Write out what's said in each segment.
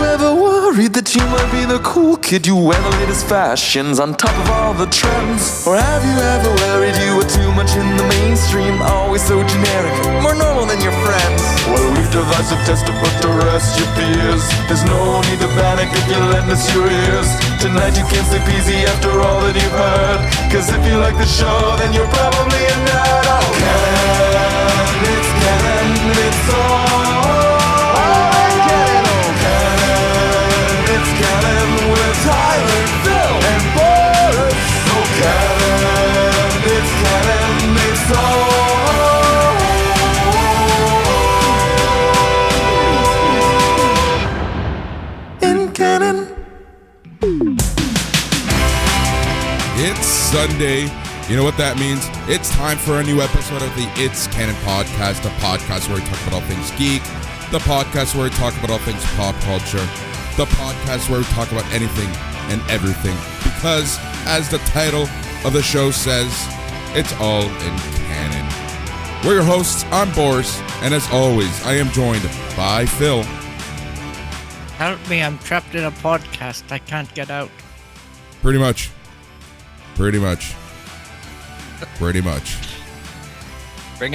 ever worried that you might be the cool kid? You wear the latest fashions on top of all the trends. Or have you ever worried you were too much in the mainstream? Always so generic, more normal than your friends. Well, we've devised a test to put to rest your fears. There's no need to panic if you lend us your ears. Tonight you can't sleep easy after all that you've heard. Cause if you like the show, then you're probably a nerd. Oh, Canon, it's Canon, it's all. With Tyler, Phil, and Boris. So Canon, it's Canon, it's all in Canon. It's Sunday. You know what that means? It's time for a new episode of the It's Canon podcast, a podcast where we talk about all things geek, the podcast where we talk about all things pop culture, the podcast where we talk about anything and everything, because as the title of the show says, it's all in canon. We're your hosts, I'm Boris, and as always, I am joined by Phil. Help me, I'm trapped in a podcast, I can't get out. Pretty much. Bring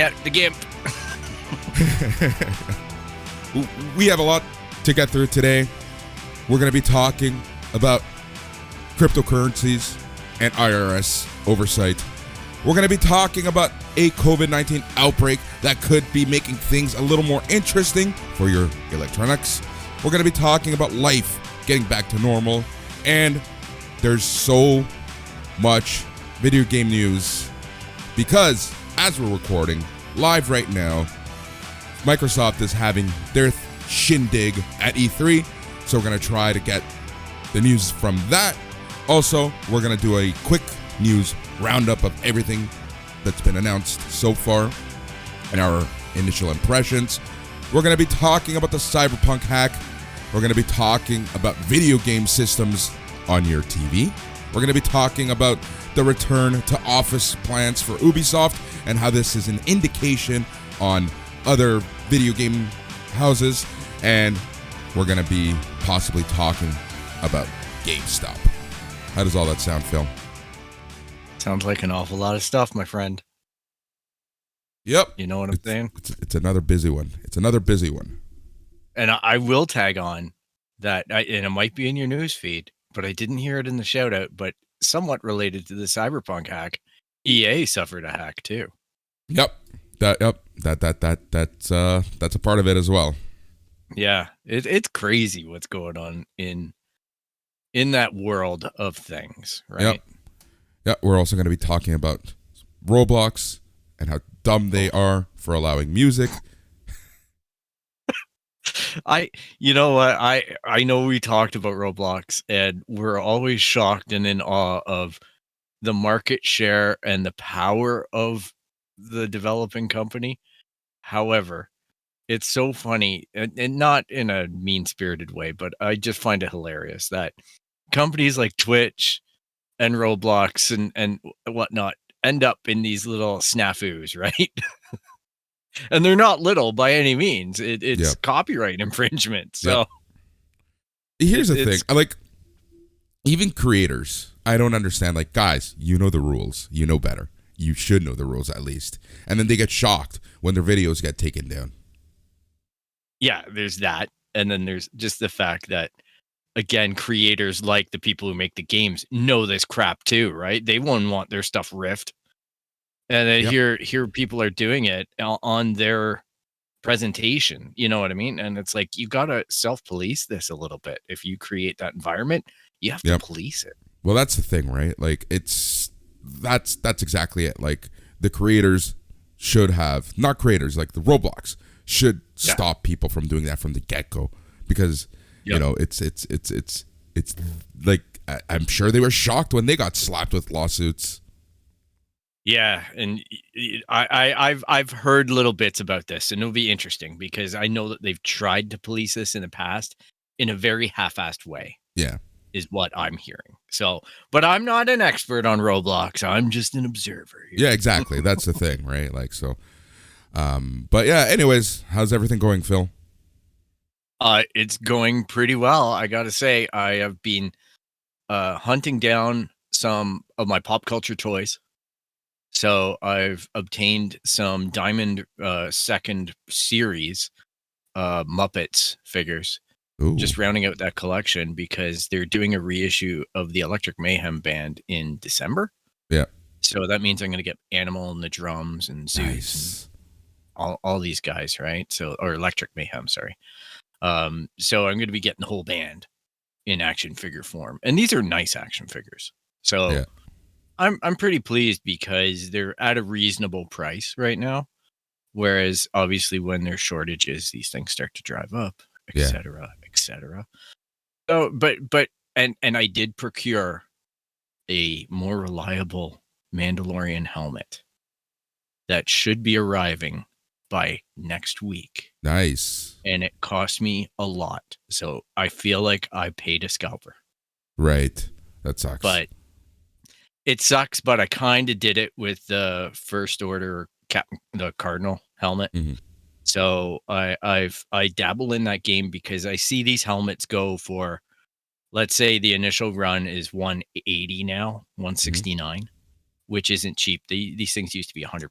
out the GIMP. We have a lot to get through today. We're going to be talking about cryptocurrencies and IRS oversight. We're going to be talking about a COVID-19 outbreak that could be making things a little more interesting for your electronics. We're going to be talking about life getting back to normal. And there's so much video game news because as we're recording live right now, Microsoft is having their shindig at E3. So we're going to try to get the news from that. Also, we're going to do a quick news roundup of everything that's been announced so far and our initial impressions. We're going to be talking about the Cyberpunk hack. We're going to be talking about video game systems on your TV. We're going to be talking about the return to office plans for Ubisoft and how this is an indication on other video game houses. And we're going to be possibly talking about GameStop. How does all that sound, Phil? Sounds like an awful lot of stuff, my friend. Yep. You know what I'm saying? It's another busy one. And I will tag on that, and it might be in your news feed, but I didn't hear it in the shout out, but somewhat related to the Cyberpunk hack, EA suffered a hack too. Yep. That's a part of it as well. Yeah, it's crazy what's going on in that world of things, right? Yep. Yeah, we're also going to be talking about Roblox and how dumb they are for allowing music. You know what? I know we talked about Roblox, and we're always shocked and in awe of the market share and the power of the developing company. However, it's so funny, and not in a mean-spirited way, but I just find it hilarious that companies like Twitch and Roblox and whatnot end up in these little snafus, right? And they're not little by any means. It's copyright infringement. So here's the thing. Like, even creators, I don't understand. Like, guys, you know the rules. You know better. You should know the rules at least. And then they get shocked when their videos get taken down. Yeah, there's that. And then there's just the fact that, again, creators like the people who make the games know this crap too, right? They won't want their stuff riffed. And then here people are doing it on their presentation. You know what I mean? And it's like, you got to self-police this a little bit. If you create that environment, you have to police it. Well, that's the thing, right? Like, that's exactly it. Like, the creators should have, not creators, like the Roblox should stop people from doing that from the get-go, because you know it's like, I'm sure they were shocked when they got slapped with lawsuits. Yeah, and I've heard little bits about this, and it'll be interesting because I know that they've tried to police this in the past in a very half-assed way. Yeah, is what I'm hearing. So, but I'm not an expert on Roblox. I'm just an observer here. Yeah, exactly. That's the thing, right? Like, so. But yeah. Anyways, how's everything going, Phil? It's going pretty well. I gotta say, I have been hunting down some of my pop culture toys. So I've obtained some Diamond second series Muppets figures, Ooh. just rounding out that collection because they're doing a reissue of the Electric Mayhem Band in December. Yeah. So that means I'm going to get Animal and the Drums and Zeus Nice. and all these guys, right? So, or Electric Mayhem, sorry. So I'm going to be getting the whole band in action figure form, and these are nice action figures. So Yeah. I'm pretty pleased because they're at a reasonable price right now. Whereas obviously when there's shortages, these things start to drive up, Yeah. etc., etc. So, and I did procure a more reliable Mandalorian helmet that should be arriving by next week. Nice. And it cost me a lot. So I feel like I paid a scalper. Right. That sucks. But it sucks, but I kind of did it with the First Order the Cardinal helmet. Mm-hmm. So I dabble in that game because I see these helmets go for, let's say the initial run is 180 now, 169, which isn't cheap. These things used to be $100.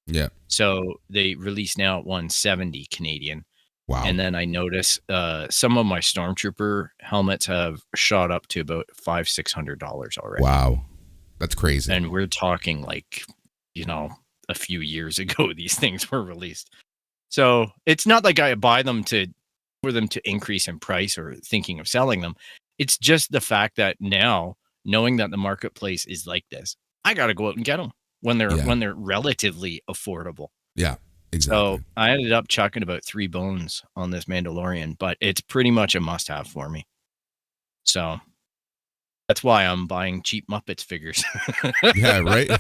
Yeah. So they release now at 170 Canadian. Wow. And then I notice some of my Stormtrooper helmets have shot up to about $500-$600 already. Wow. That's crazy. And we're talking like, a few years ago, these things were released. So it's not like I buy them for them to increase in price or thinking of selling them. It's just the fact that now, knowing that the marketplace is like this, I got to go out and get them when they're relatively affordable. Yeah, exactly. So I ended up chucking about 3 bones on this Mandalorian, but it's pretty much a must-have for me. So that's why I'm buying cheap Muppets figures. Yeah, right?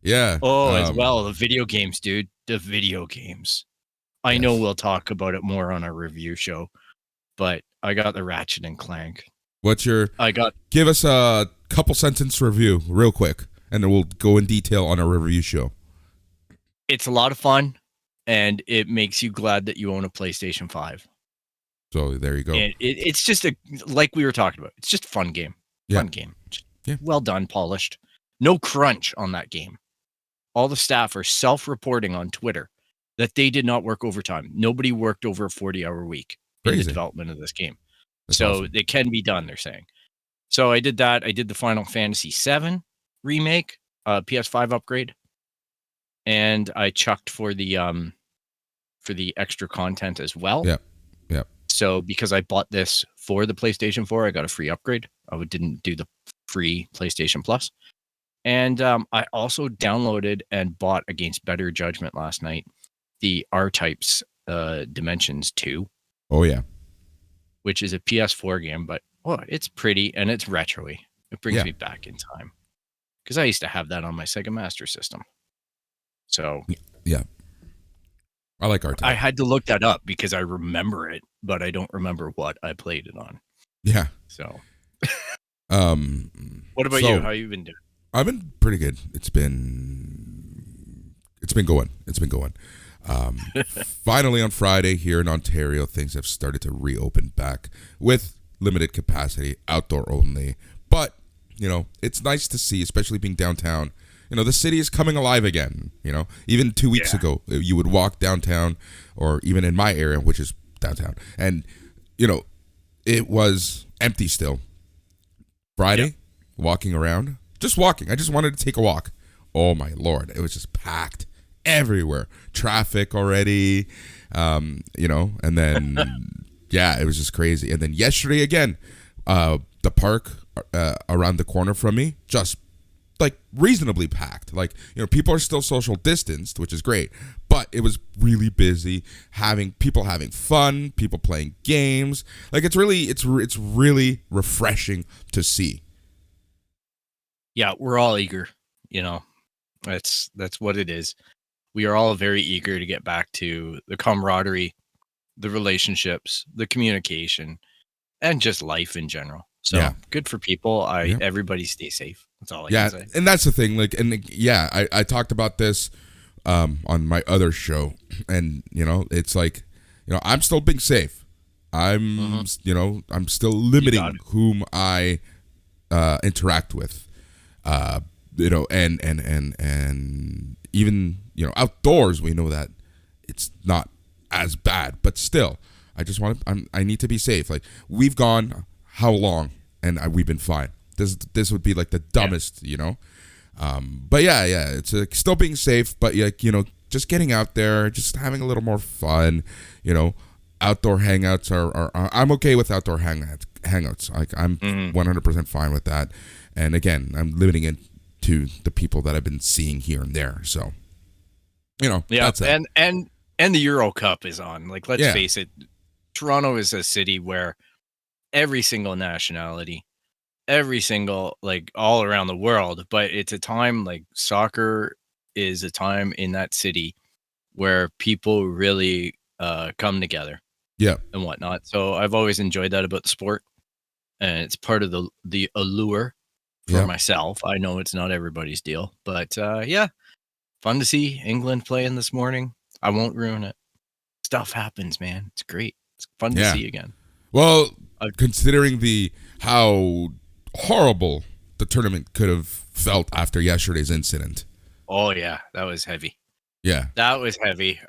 Yeah. Oh, as well, the video games, dude. The video games. I know we'll talk about it more on our review show, but I got the Ratchet and Clank. Give us a couple sentence review real quick, and then we'll go in detail on our review show. It's a lot of fun, and it makes you glad that you own a PlayStation 5. So there you go. And it's just like we were talking about. It's just a fun game. Yeah. Fun game. Yeah. Well done, polished. No crunch on that game. All the staff are self-reporting on Twitter that they did not work overtime. Nobody worked over a 40-hour week in the development of this game. That's so awesome. It can be done, they're saying. So I did that. I did the Final Fantasy VII remake, PS5 upgrade, and I chucked for the extra content as well. Yeah. Yeah. So because I bought this for the PlayStation 4, I got a free upgrade. I didn't do the free PlayStation Plus. And I also downloaded and bought against better judgment last night the R-Types Dimensions 2. Oh, yeah. Which is a PS4 game, but it's pretty and it's retro-y. It brings me back in time. Because I used to have that on my Sega Master System. So yeah. I like R-Type. I had to look that up because I remember it, but I don't remember what I played it on. Yeah. So what about you? How you been doing? I've been pretty good. It's been going. Finally on Friday here in Ontario, things have started to reopen back with limited capacity, outdoor only. But, it's nice to see, especially being downtown. The city is coming alive again. Even 2 weeks ago, you would walk downtown, or even in my area, which is downtown, and, it was empty still. Friday, walking around. Just walking. I just wanted to take a walk. Oh, my Lord. It was just packed everywhere. Traffic already, and then, it was just crazy. And then yesterday again, the park around the corner from me, just like reasonably packed. Like, people are still social distanced, which is great, but it was really busy, people having fun, people playing games. Like, it's really refreshing to see. Yeah, we're all eager, that's what it is. We are all very eager to get back to the camaraderie, the relationships, the communication, and just life in general. So good for people. Everybody stay safe. That's all I can say. And that's the thing. I talked about this on my other show, and it's like I'm still being safe. I'm still limiting whom I interact with. And even outdoors, we know that it's not as bad, but still, I need to be safe. Like, we've gone how long, and we've been fine. This would be like the dumbest, But yeah, it's still being safe, but just getting out there, just having a little more fun, Outdoor hangouts are I'm okay with outdoor hangouts. Like, I'm 100% fine with that. And again, I'm limiting it to the people that I've been seeing here and there. So, that's it. And the Euro Cup is on. Like, let's face it, Toronto is a city where every single nationality, every single, like, all around the world, but it's a time, like, soccer is a time in that city where people really come together. Yeah. And whatnot. So I've always enjoyed that about the sport. And it's part of the allure for myself. I know it's not everybody's deal, but fun to see England playing this morning. I won't ruin it. Stuff happens, man. It's great. It's fun to see again. Well, considering how horrible the tournament could have felt after yesterday's incident. Oh yeah, that was heavy. Yeah, that was heavy.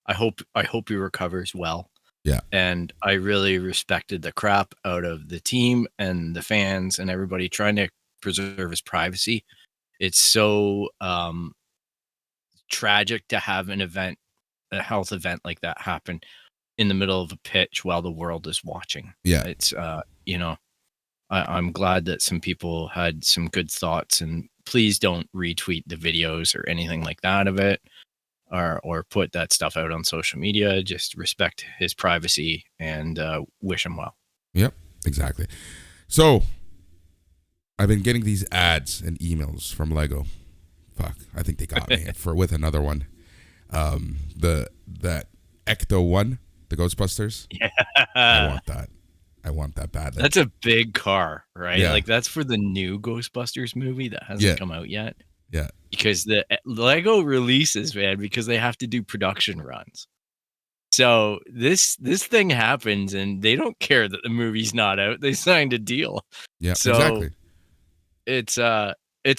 I hope he recovers well. Yeah. And I really respected the crap out of the team and the fans and everybody trying to preserve his privacy. It's so tragic to have a health event like that happen in the middle of a pitch while the world is watching. Yeah. It's, I'm glad that some people had some good thoughts, and please don't retweet the videos or anything like that of it. Or put that stuff out on social media. Just respect his privacy and wish him well. Yep, exactly. So, I've been getting these ads and emails from Lego. Fuck, I think they got me with another one. That Ecto one, the Ghostbusters. Yeah, I want that badly. That's a big car, right? Yeah. Like, that's for the new Ghostbusters movie that hasn't come out yet. Yeah. Because the Lego releases, man, because they have to do production runs. So this thing happens, and they don't care that the movie's not out. They signed a deal. Yeah, so exactly. It's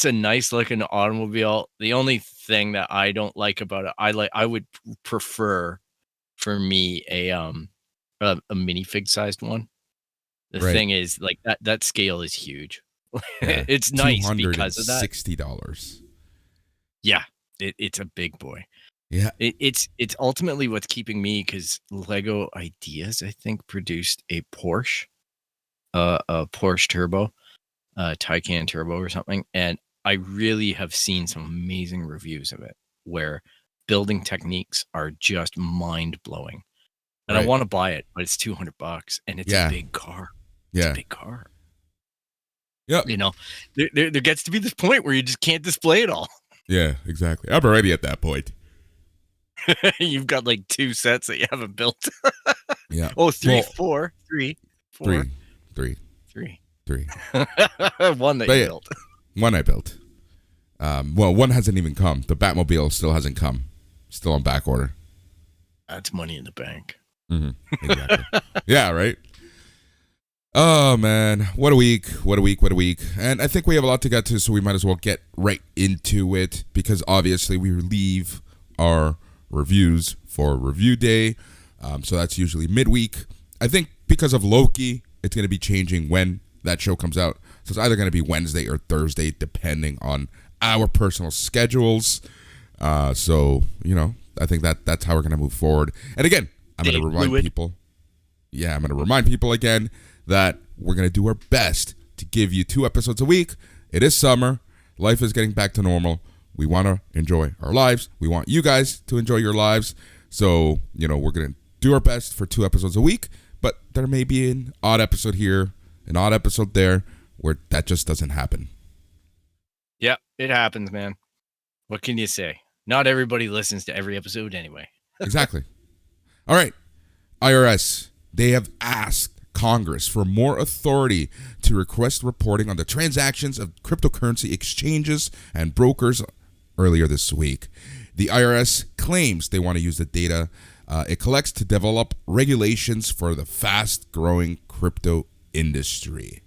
a nice looking automobile. The only thing that I don't like about it, I would prefer for me a minifig sized one. The thing is, like, that scale is huge. Yeah. It's nice because of that. $60. Yeah, it's a big boy. Yeah, it's ultimately what's keeping me, because Lego Ideas, I think, produced a Porsche Turbo, Taycan Turbo or something, and I really have seen some amazing reviews of it where building techniques are just mind blowing, and I want to buy it, but it's $200, and it's a big car. It's a big car. Yeah, there gets to be this point where you just can't display it all. Yeah, exactly. I'm already at that point. You've got like 2 sets that you haven't built. Yeah. Oh, three. One that you built. One I built. One hasn't even come. The Batmobile still hasn't come. Still on back order. That's money in the bank. Mm-hmm. Exactly. Yeah, right? Oh, man. What a week. And I think we have a lot to get to, so we might as well get right into it, because obviously we leave our reviews for review day. So that's usually midweek. I think because of Loki, it's going to be changing when that show comes out. So it's either going to be Wednesday or Thursday, depending on our personal schedules. So, I think that's how we're going to move forward. And again, I'm going to remind people. Yeah, I'm going to remind people again that we're going to do our best to give you 2 episodes a week. It is summer. Life is getting back to normal. We want to enjoy our lives. We want you guys to enjoy your lives. So, we're going to do our best for 2 episodes a week, but there may be an odd episode here, an odd episode there, where that just doesn't happen. Yeah, it happens, man. What can you say? Not everybody listens to every episode anyway. Exactly. All right. IRS, they have asked Congress for more authority to request reporting on the transactions of cryptocurrency exchanges and brokers earlier this week. The IRS claims they want to use the data It collects to develop regulations for the fast-growing crypto industry.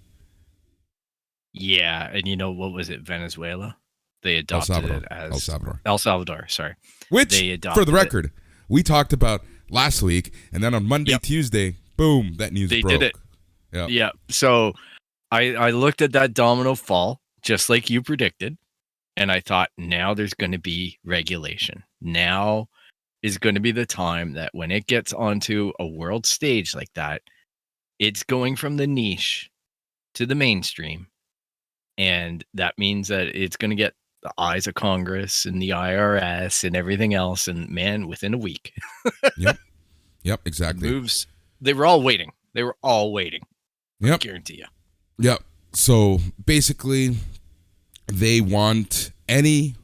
Yeah, and what was it? Venezuela? They El adopted Salvador. it as El Salvador. El Salvador, sorry. Which, They for adopted the record, we talked about last week, and then on Monday, Yep. Tuesday, boom, that news They broke. did it. Yeah. Yeah. So I looked at that domino fall, just like you predicted, and I thought, now there's going to be regulation. Now is going to be the time that when it gets onto a world stage like that, it's going from the niche to the mainstream. And that means that it's going to get the eyes of Congress and the IRS and everything else. And man, within a week, Yep, exactly. moves. They were all waiting. I Yep. guarantee you. Yep. So basically, they want any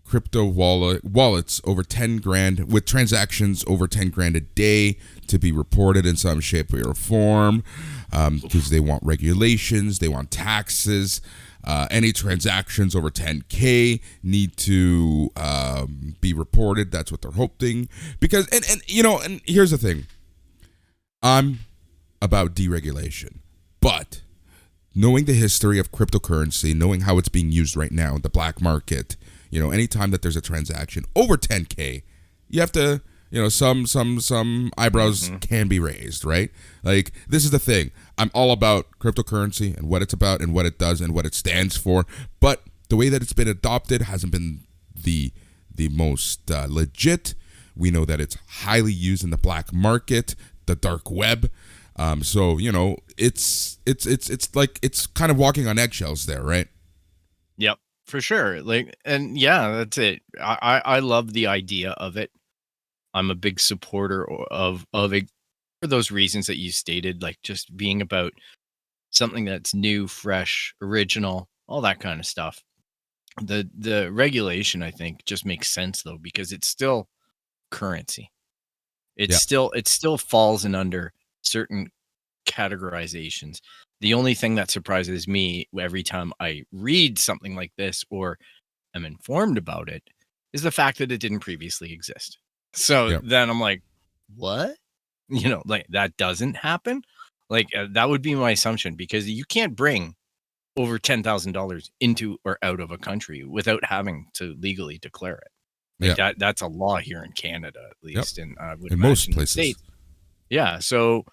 crypto wallets over 10 grand with transactions over 10 grand a day to be reported in some shape or form, because they want regulations, they want taxes. Any transactions over 10K need to be reported. That's what they're hoping. Because and here's the thing. I'm about deregulation, but knowing the history of cryptocurrency, knowing how it's being used right now in the black market, anytime that there's a transaction over 10K, you have to, some eyebrows can be raised, right? Like, this is the thing. I'm all about cryptocurrency and what it's about and what it does and what it stands for, but the way that it's been adopted hasn't been the most legit. We know that it's highly used in the black market, the dark web. So it's like it's kind of walking on eggshells there, right? Yep, for sure. Like, and yeah, that's it. I love the idea of it. I'm a big supporter of it for those reasons that you stated, like just being about something that's new, fresh, original, all that kind of stuff. The regulation, I think, just makes sense though, because it's still currency. It still falls in under certain categorizations. The only thing that surprises me every time I read something like this or am informed about it is the fact that it didn't previously exist. So then I'm like, what? Like that doesn't happen. Like that would be my assumption, because you can't bring over $10,000 into or out of a country without having to legally declare it. Like that's a law here in Canada, at least, and I would in imagine most in the places. States. Yeah, so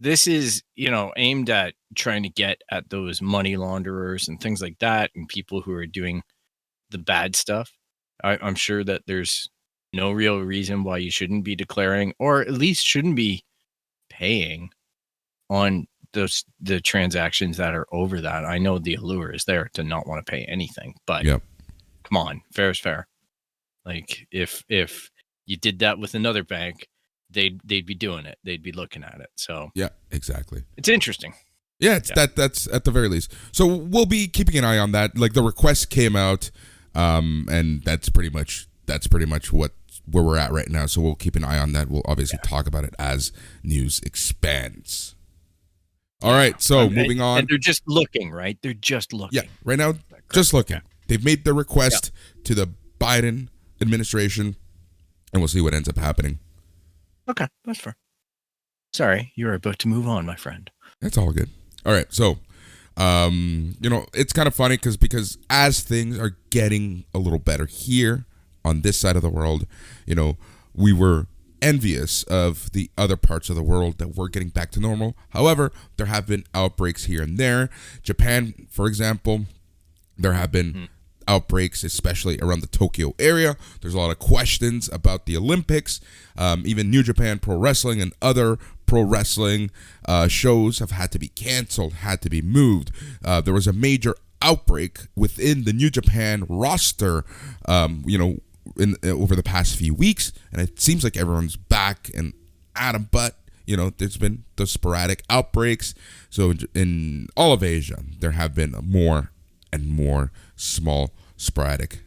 this is, aimed at trying to get at those money launderers and things like that, and people who are doing the bad stuff. I'm sure that there's no real reason why you shouldn't be declaring, or at least shouldn't be paying on the transactions that are over that. I know the allure is there to not want to pay anything, but come on, fair is fair. Like if you did that with another bank, they'd be doing it. They'd be looking at it. So yeah, exactly. It's interesting. Yeah, that's at the very least. So we'll be keeping an eye on that. Like the request came out, and that's pretty much where we're at right now. So we'll keep an eye on that. We'll obviously talk about it as news expands. All right, so moving on. And they're just looking, right? They're just looking. Yeah, right now, just looking. Yeah. They've made the request to the Biden administration, and we'll see what ends up happening. Okay, that's fair. Sorry, you're about to move on, my friend. That's all good. All right, so, it's kind of funny because as things are getting a little better here on this side of the world, we were envious of the other parts of the world that were getting back to normal. However, there have been outbreaks here and there. Japan, for example, there have been outbreaks, especially around the Tokyo area. There's a lot of questions about the Olympics. Even New Japan Pro Wrestling and other pro wrestling shows have had to be canceled, had to be moved. There was a major outbreak within the New Japan roster, over the past few weeks, and it seems like everyone's back and at 'em, but there's been the sporadic outbreaks. So in all of Asia, there have been more and more small sporadic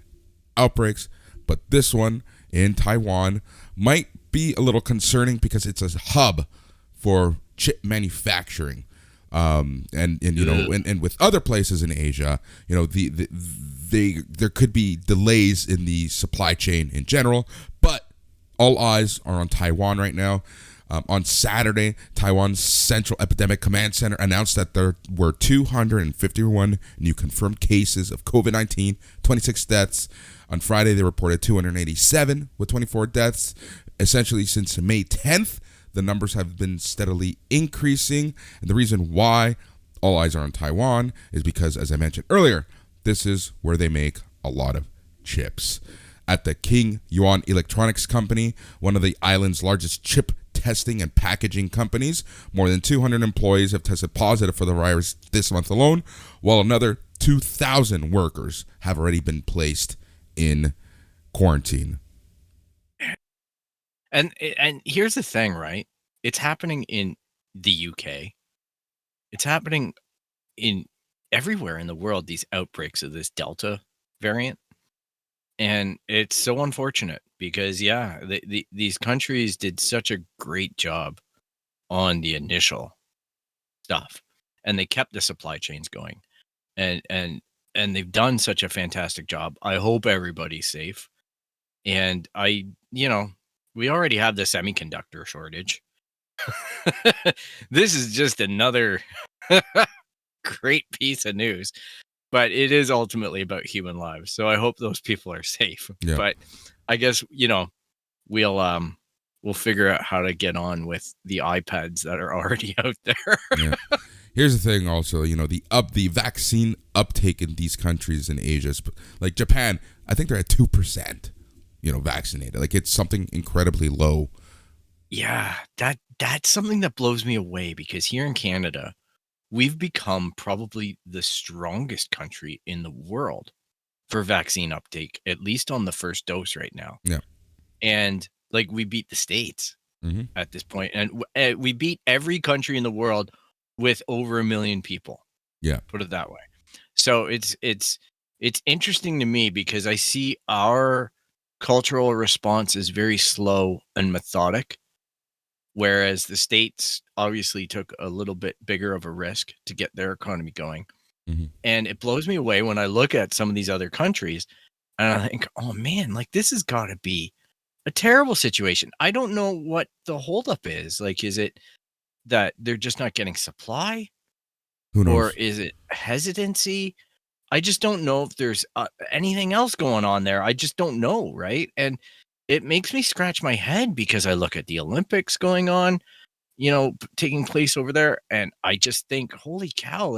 outbreaks, but this one in Taiwan might be a little concerning because it's a hub for chip manufacturing. And with other places in Asia, there could be delays in the supply chain in general, but all eyes are on Taiwan right now. On Saturday, Taiwan's Central Epidemic Command Center announced that there were 251 new confirmed cases of COVID-19, 26 deaths. On Friday, they reported 287 with 24 deaths. Essentially, since May 10th, the numbers have been steadily increasing. And the reason why all eyes are on Taiwan is because, as I mentioned earlier, this is where they make a lot of chips. At the King Yuan Electronics Company, one of the island's largest chip testing and packaging companies, more than 200 employees have tested positive for the virus this month alone, while another 2,000 workers have already been placed in quarantine. And here's the thing, right? It's happening in the UK. It's happening in everywhere in the world, these outbreaks of this Delta variant. And it's so unfortunate because, these countries did such a great job on the initial stuff, and they kept the supply chains going, and they've done such a fantastic job. I hope everybody's safe. And we already have the semiconductor shortage. This is just another great piece of news. But it is ultimately about human lives. So I hope those people are safe. Yeah. But I guess, we'll figure out how to get on with the iPads that are already out there. Yeah. Here's the thing also, the vaccine uptake in these countries in Asia, like Japan, I think they're at 2%, vaccinated. Like, it's something incredibly low. Yeah, that's something that blows me away, because here in Canada, we've become probably the strongest country in the world for vaccine uptake, at least on the first dose right now. Yeah. And we beat the States at this point, and we beat every country in the world with over 1 million people. Yeah. Put it that way. So it's interesting to me, because I see our cultural response is very slow and methodic, whereas the States obviously took a little bit bigger of a risk to get their economy going. And it blows me away when I look at some of these other countries and I think, oh man, this has got to be a terrible situation. I don't know what the holdup is. Is it that they're just not getting supply? Who knows? Or is it hesitancy? I just don't know if there's anything else going on there. I just don't know, right? And it makes me scratch my head, because I look at the Olympics going on, taking place over there, and I just think, holy cow,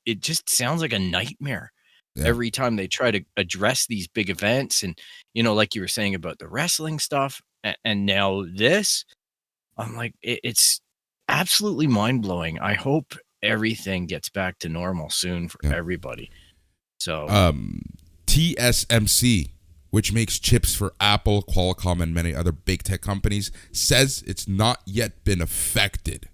it just sounds like a nightmare every time they try to address these big events. And, like you were saying about the wrestling stuff, and now this, I'm like, it's absolutely mind-blowing. I hope everything gets back to normal soon for everybody. So, TSMC, which makes chips for Apple, Qualcomm, and many other big tech companies, says it's not yet been affected.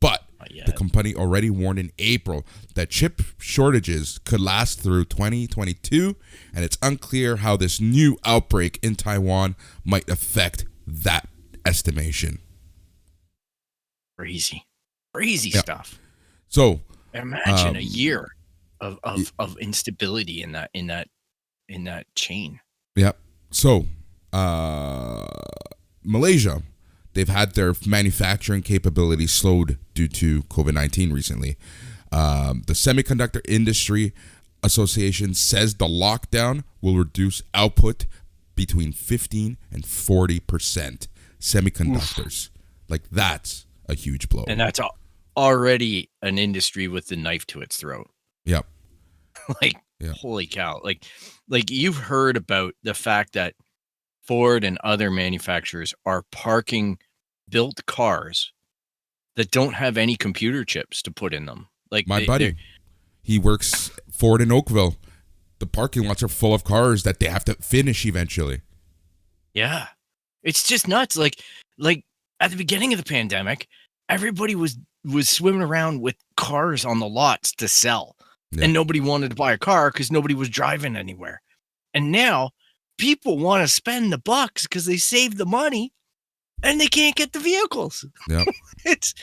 But the company already warned in April that chip shortages could last through 2022, and it's unclear how this new outbreak in Taiwan might affect that estimation. Crazy stuff. So imagine a year of instability in that chain. Yeah. So, Malaysia, they've had their manufacturing capability slowed due to COVID-19 recently. The Semiconductor Industry Association says the lockdown will reduce output between 15 and 40%. Semiconductors. That's a huge blow. And that's already an industry with the knife to its throat. Yep. Holy cow. You've heard about the fact that Ford and other manufacturers are parking built cars that don't have any computer chips to put in them. My buddy, he works Ford in Oakville. The parking lots are full of cars that they have to finish eventually. Yeah. It's just nuts. At the beginning of the pandemic, everybody was swimming around with cars on the lots to sell. Yeah. And nobody wanted to buy a car because nobody was driving anywhere. And now people want to spend the bucks because they saved the money and they can't get the vehicles. Yeah. It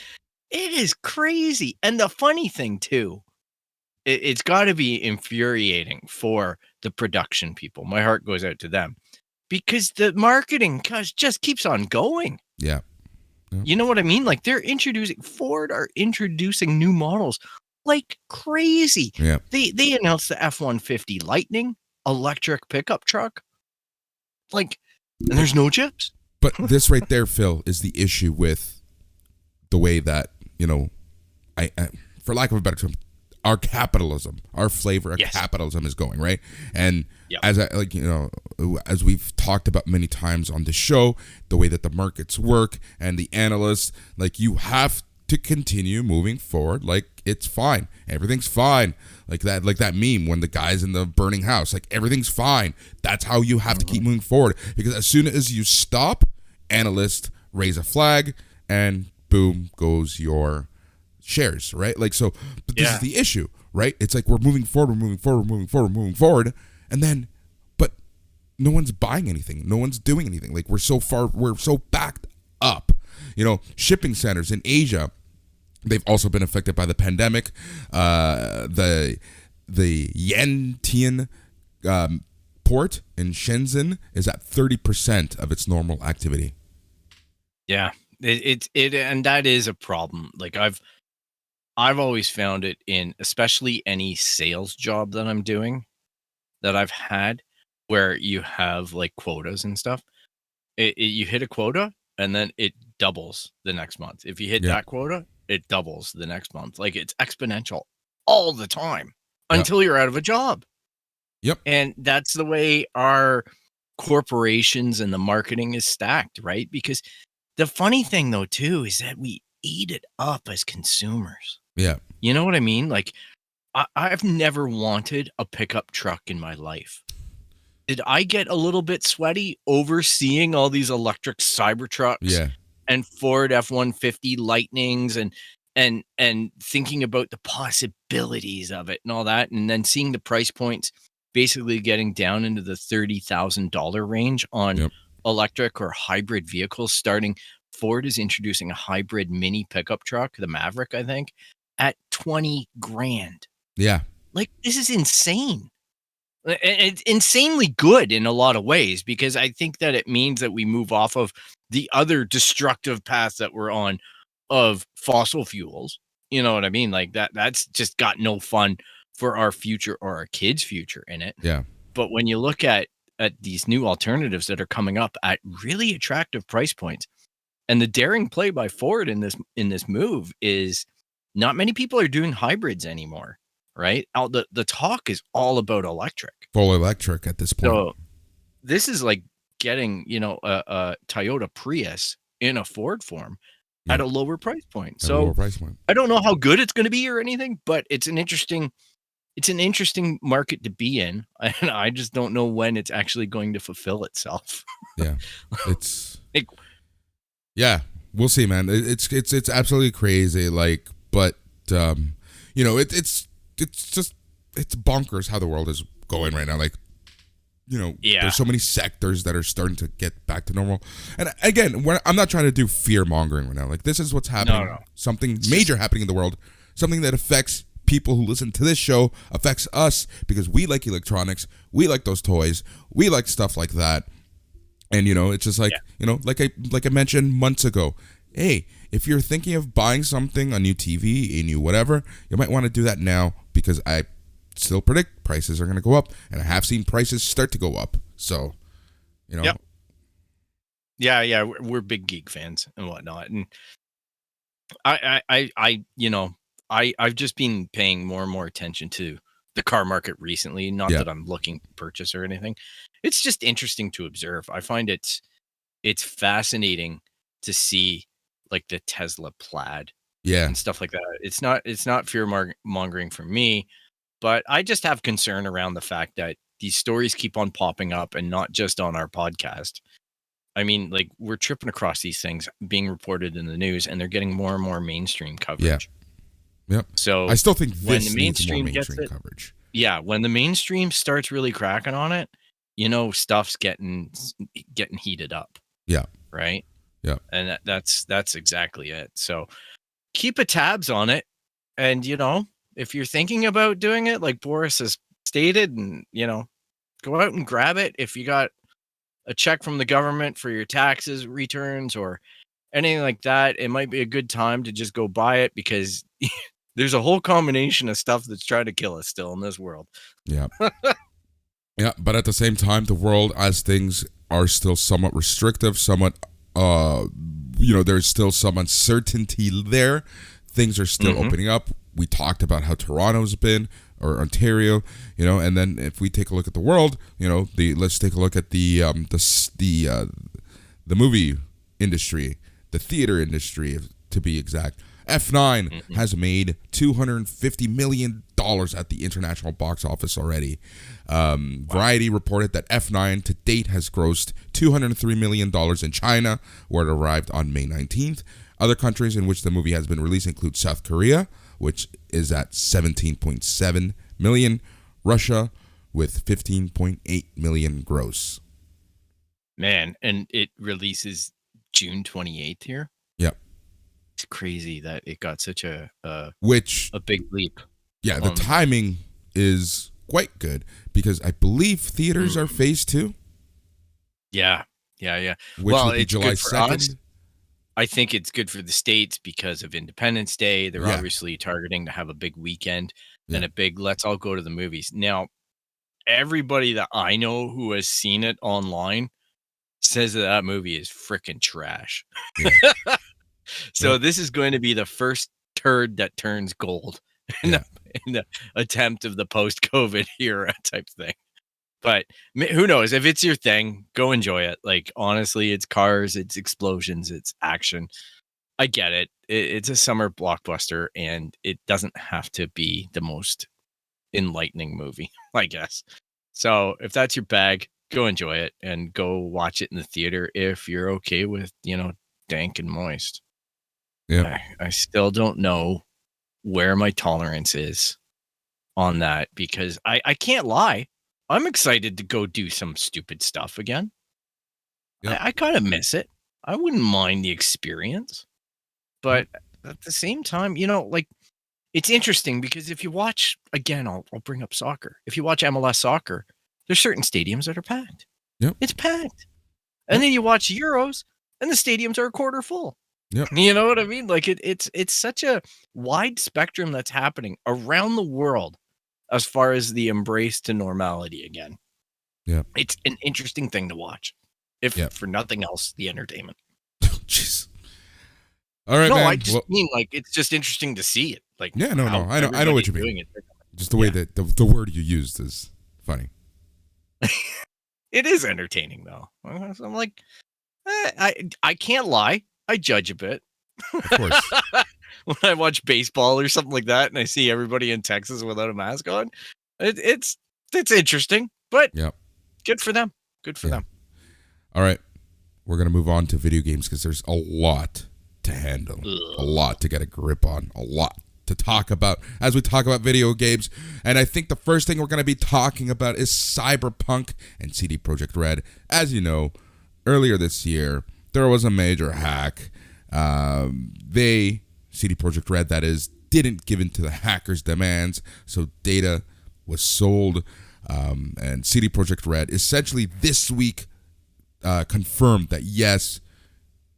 is crazy. And the funny thing too, it's got to be infuriating for the production people. My heart goes out to them. because the marketing just keeps on going. Yeah. You know what I mean? Like Ford are introducing new models like crazy. Yeah. They announced the F-150 Lightning electric pickup truck. Like, and there's no chips. But this right there, Phil, is the issue with the way that, I for lack of a better term, our capitalism, our flavor of capitalism is going, right? And as we've talked about many times on the show, the way that the markets work and the analysts, like, you have to continue moving forward. Like, it's fine. Everything's fine. Like that meme when the guy's in the burning house, like, everything's fine. That's how you have to keep moving forward, because as soon as you stop, analysts raise a flag and boom goes your shares, right? Like, so, but this is the issue, right? It's like we're moving forward, and then, but no one's buying anything. No one's doing anything. Like, we're so backed up. Shipping centers in Asia, they've also been affected by the pandemic. The Yantian port in Shenzhen is at 30% of its normal activity. Yeah, it and that is a problem. Like, I've always found it in, especially any sales job that I'm doing, that I've had, where you have like quotas and stuff. You hit a quota and then it doubles the next month. If you hit that quota, it doubles the next month. Like, it's exponential all the time until you're out of a job. Yep. And that's the way our corporations and the marketing is stacked, right? Because the funny thing, though, too, is that we eat it up as consumers. Yeah. You know what I mean? Like, I've never wanted a pickup truck in my life. Did I get a little bit sweaty overseeing all these electric Cybertrucks and Ford F-150 Lightnings and thinking about the possibilities of it and all that, and then seeing the price points basically getting down into the $30,000 range on electric or hybrid vehicles starting? Ford is introducing a hybrid mini pickup truck, the Maverick, I think, at $20,000. Yeah. Like, this is insane. It's insanely good in a lot of ways, because I think that it means that we move off of the other destructive path that we're on of fossil fuels. You know what I mean? Like, that's just got no fun for our future or our kids' future in it. Yeah. But when you look at these new alternatives that are coming up at really attractive price points, and the daring play by Ford in this move is not many people are doing hybrids anymore, right? The talk is all about electric. Full electric at this point. So this is like getting, a Toyota Prius in a Ford form at a lower price point. So I don't know how good it's going to be or anything, but it's an interesting market to be in, and I just don't know when it's actually going to fulfill itself. Yeah, yeah, we'll see, man. It's absolutely crazy. Like, but it's bonkers how the world is going right now. Like, there's so many sectors that are starting to get back to normal. And again, I'm not trying to do fear mongering right now. Like, this is what's happening. No. Something major happening in the world. Something that affects people who listen to this show, affects us, because we like electronics, we like those toys, we like stuff like that. And it's just like like I mentioned months ago, hey, if you're thinking of buying something, a new TV, a new whatever, you might want to do that now, because I still predict prices are going to go up, and I have seen prices start to go up. So yeah, we're big geek fans and whatnot, and I've just been paying more and more attention to the car market recently. Not that I'm looking to purchase or anything. It's just interesting to observe. I find it's fascinating to see, like, the Tesla Plaid and stuff like that. It's not fear mongering for me, but I just have concern around the fact that these stories keep on popping up, and not just on our podcast. I mean, like, we're tripping across these things being reported in the news, and they're getting more and more mainstream coverage. Yep. So I still think when this the needs more mainstream mainstream coverage. Yeah, when the mainstream starts really cracking on it, stuff's getting heated up. Yeah. Right? Yeah. And that's exactly it. So keep a tabs on it. And if you're thinking about doing it, like Boris has stated, and go out and grab it if you got a check from the government for your taxes returns or anything like that, it might be a good time to just go buy it because there's a whole combination of stuff that's trying to kill us still in this world. Yeah. Yeah, but at the same time, the world, as things are still somewhat restrictive, somewhat, there's still some uncertainty there. Things are still opening up. We talked about how Toronto's been, or Ontario, and then if we take a look at the world, let's take a look at the movie industry, the theater industry, to be exact. F9 has made $250 million at the international box office already. Variety reported that F9 to date has grossed $203 million in China, where it arrived on May 19th. Other countries in which the movie has been released include South Korea, which is at 17.7 million, Russia with 15.8 million gross. Man, and it releases June 28th here. Yep. It's crazy that it got such a big leap. Yeah, the timing is quite good because I believe theaters are phase 2. Yeah. Which would be July 2nd. I think it's good for the States because of Independence Day. They're obviously targeting to have a big weekend and a big let's all go to the movies. Now, everybody that I know who has seen it online says that movie is freaking trash. Yeah. So this is going to be the first turd that turns gold in the attempt of the post-COVID era type thing. But who knows? If it's your thing, go enjoy it. Like, honestly, it's cars, it's explosions, it's action. I get it. It's a summer blockbuster, and it doesn't have to be the most enlightening movie, I guess. So if that's your bag, go enjoy it and go watch it in the theater if you're okay with, dank and moist. Yeah. I still don't know where my tolerance is on that because I can't lie. I'm excited to go do some stupid stuff again. Yep. I kind of miss it. I wouldn't mind the experience. But at the same time, it's interesting because if you watch, again, I'll bring up soccer. If you watch MLS soccer, there's certain stadiums that are packed. Yep. It's packed. And then you watch Euros and the stadiums are a quarter full. Yep. You know what I mean? Like it's such a wide spectrum that's happening around the world as far as the embrace to normality again. Yeah. It's an interesting thing to watch. If for nothing else, the entertainment. Jeez. All right, no, man. I just mean like it's just interesting to see it. Like I know what you mean. Just the way that the word you used is funny. It is entertaining though. So I'm like, I can't lie. I judge a bit. Of course. When I watch baseball or something like that, and I see everybody in Texas without a mask on, it's interesting. But good for them. Good for them. All right, we're gonna move on to video games because there's a lot to handle, a lot to get a grip on, a lot to talk about as we talk about video games. And I think the first thing we're going to be talking about is Cyberpunk and CD Projekt Red. As you know, earlier this year, there was a major hack. CD Projekt Red, that is, didn't give in to the hackers' demands, so data was sold. And CD Projekt Red essentially this week confirmed that yes,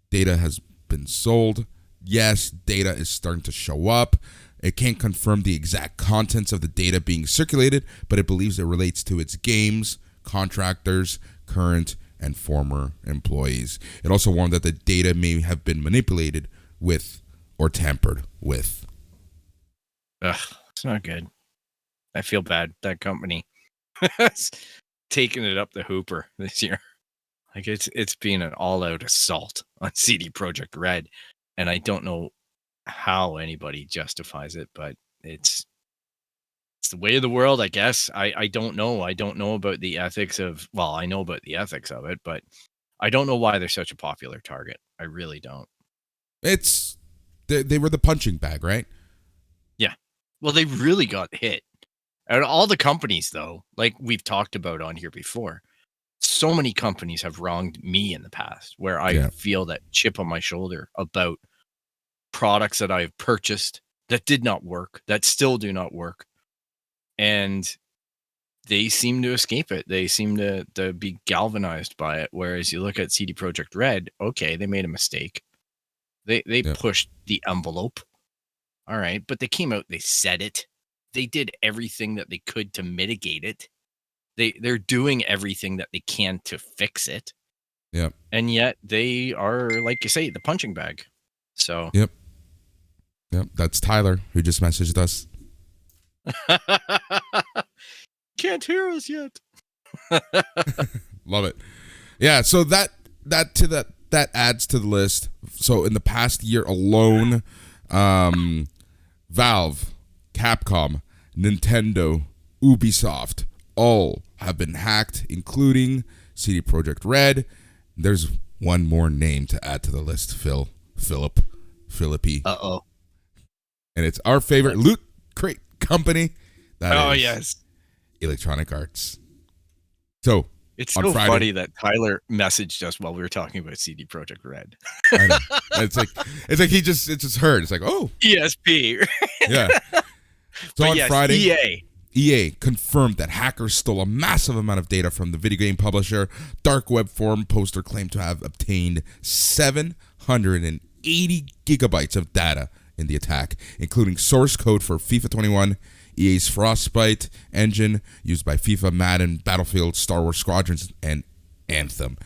data has been sold. Yes, data is starting to show up. It can't confirm the exact contents of the data being circulated, but it believes it relates to its games, contractors, current and former employees. It also warned that the data may have been manipulated with or tampered with. Ugh, it's not good. I feel bad. That company taking it up the hooper this year. Like it's been an all-out assault on CD Projekt Red, and I don't know how anybody justifies it, but it's the way of the world, I guess. I don't know. I don't know about the ethics of. Well, I know about the ethics of it, but I don't know why they're such a popular target. I really don't. It's they were the punching bag, right? Yeah. Well, they really got hit. Out of all the companies, though, like we've talked about on here before, so many companies have wronged me in the past where I feel that chip on my shoulder about products that I've purchased that did not work, that still do not work. And they seem to escape it. They seem to be galvanized by it. Whereas you look at CD Projekt Red, okay, they made a mistake. They Yep. pushed the envelope. All right, but they came out, they said it. They did everything that they could to mitigate it. They're doing everything that they can to fix it. Yep. And yet they are, like you say, the punching bag. So Yep. That's Tyler who just messaged us. can't hear us yet. Love it. Yeah, so that adds to the list. So in the past year alone, Valve, Capcom, Nintendo, Ubisoft, all have been hacked, including CD Projekt Red. There's one more name to add to the list, Philippi. Uh-oh. And it's our favorite loot crate company. That is yes. Electronic Arts. So It's on so Friday, funny that Tyler messaged us while we were talking about CD Projekt Red. I know. It's like it's just heard. It's like, oh, ESP. yeah. So But on yes, Friday, EA. EA confirmed that hackers stole a massive amount of data from the video game publisher. Dark web forum poster claimed to have obtained 780 gigabytes of data in the attack, including source code for FIFA 21, EA's Frostbite engine used by FIFA, Madden, Battlefield, Star Wars Squadrons, and Anthem.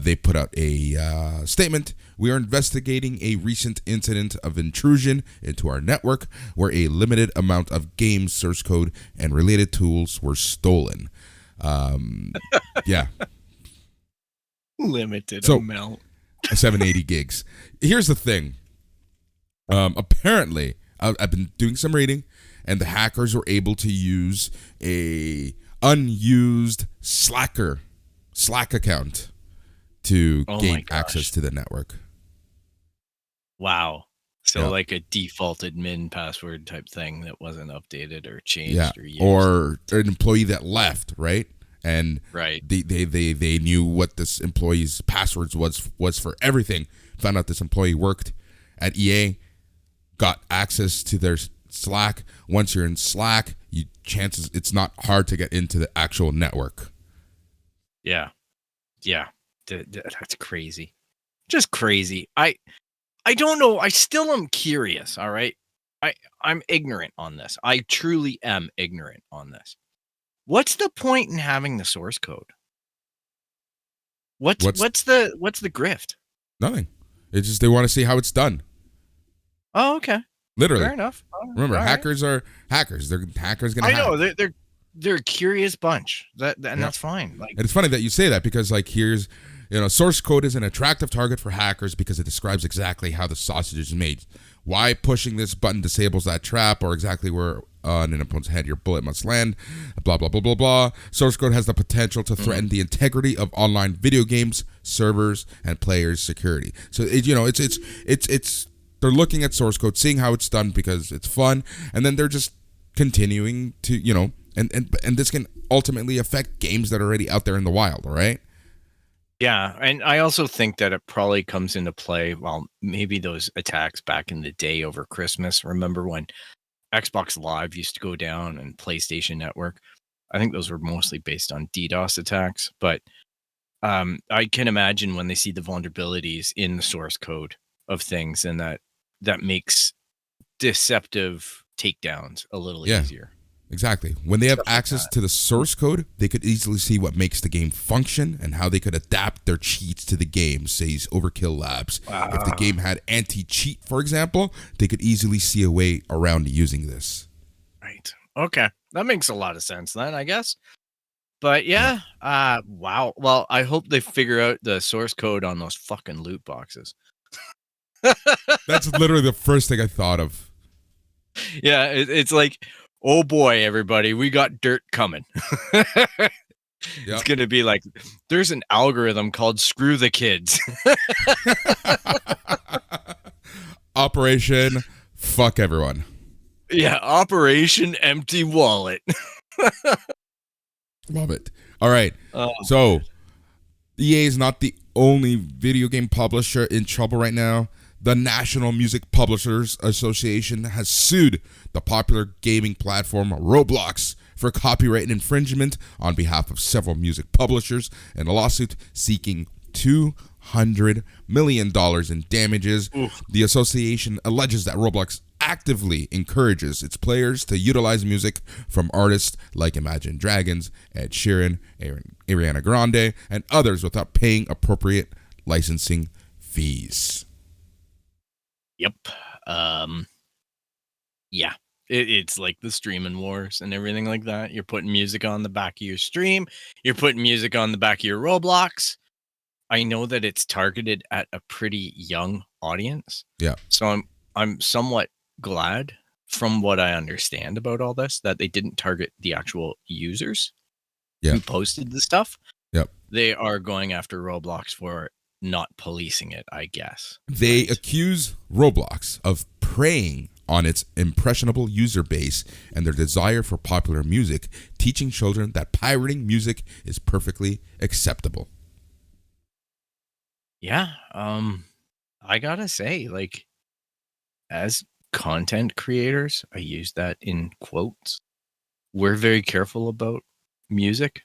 They put out a statement. We are investigating a recent incident of intrusion into our network where a limited amount of game source code and related tools were stolen. Yeah. Limited So- amount. 780 gigs. Here's the thing. Apparently, I've been doing some reading, and the hackers were able to use a unused Slack account to Oh my gain gosh. access to the network. Wow. So Yeah. like a default admin password type thing that wasn't updated or changed Yeah, or used. or an employee that left, right? And Right. they knew what this employee's passwords was for everything. Found out this employee worked at EA, got access to their Slack. Once you're in Slack, it's not hard to get into the actual network. Yeah. Yeah. That's crazy. Just crazy. I don't know. I still am curious. All right. I'm ignorant on this. I truly am ignorant on this. What's the point in having the source code? What's the grift? Nothing. It's just they want to see how it's done. Oh, okay. Literally. Fair enough. Remember, All right. hackers are hackers. They're hackers gonna I hack. know they're a curious bunch. And that's fine. Like, And it's funny that you say that because, like, here's, source code is an attractive target for hackers because it describes exactly how the sausage is made. Why pushing this button disables that trap, or exactly where on an opponent's head your bullet must land, blah, blah, blah, blah, blah. Source code has the potential to threaten the integrity of online video games, servers, and players' security. So, it's they're looking at source code, seeing how it's done because it's fun, and then they're just continuing to, and this can ultimately affect games that are already out there in the wild, right? yeah, and I also think that it probably comes into play. Well, maybe those attacks back in the day over Christmas. Remember when Xbox Live used to go down and PlayStation Network? I think those were mostly based on DDoS attacks, but I can imagine when they see the vulnerabilities in the source code of things, and that makes deceptive takedowns a little easier. Exactly. When they have Stuff like access that. to the source code, they could easily see what makes the game function and how they could adapt their cheats to the game, says Overkill Labs. If the game had anti-cheat, for example, they could easily see a way around using this. Right. Okay. That makes a lot of sense then, I guess. But yeah, wow. Well, I hope they figure out the source code on those fucking loot boxes. That's literally the first thing I thought of. Yeah, it's like, oh boy, everybody, we got dirt coming. It's going to be like, there's an algorithm called Screw the Kids. Operation Fuck Everyone. Yeah, Operation Empty Wallet. Love it. All right. Oh. So, EA is not the only video game publisher in trouble right now. The National Music Publishers Association has sued the popular gaming platform Roblox for copyright infringement on behalf of several music publishers in a lawsuit seeking $200 million in damages. Oof. The association alleges that Roblox actively encourages its players to utilize music from artists like Imagine Dragons, Ed Sheeran, Ariana Grande, and others without paying appropriate licensing fees. Yep. Yeah. It's like the streaming wars and everything like that. You're putting music on the back of your stream. You're putting music on the back of your Roblox. I know that it's targeted at a pretty young audience. Yeah. So I'm somewhat glad, from what I understand about all this, that they didn't target the actual users who posted the stuff. Yep. They are going after Roblox for not policing it, I guess. They accuse Roblox of preying on its impressionable user base and their desire for popular music, teaching children that pirating music is perfectly acceptable. Yeah. I gotta say, like, as content creators, I use that in quotes, we're very careful about music.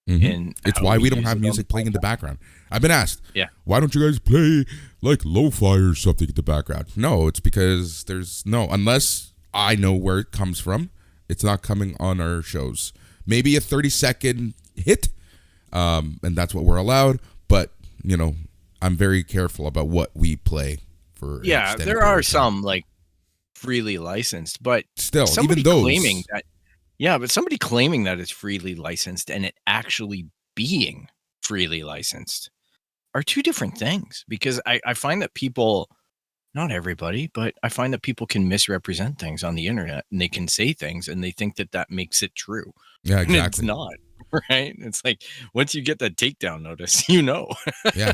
And it's how why we don't use have it on music the playing in the background. I've been asked, Yeah. why don't you guys play like lo-fi or something in the background? No, it's because unless I know where it comes from, it's not coming on our shows. Maybe a 30-second hit, and that's what we're allowed. But, I'm very careful about what we play for. Yeah, there are some like freely licensed, but still, somebody even those claiming that. Yeah, but somebody claiming that it's freely licensed and it actually being freely licensed are two different things, because I find that people, not everybody, but I find that people can misrepresent things on the internet, and they can say things and they think that that makes it true. Yeah, And it's exactly. not, right? It's like, once you get that takedown notice, Yeah.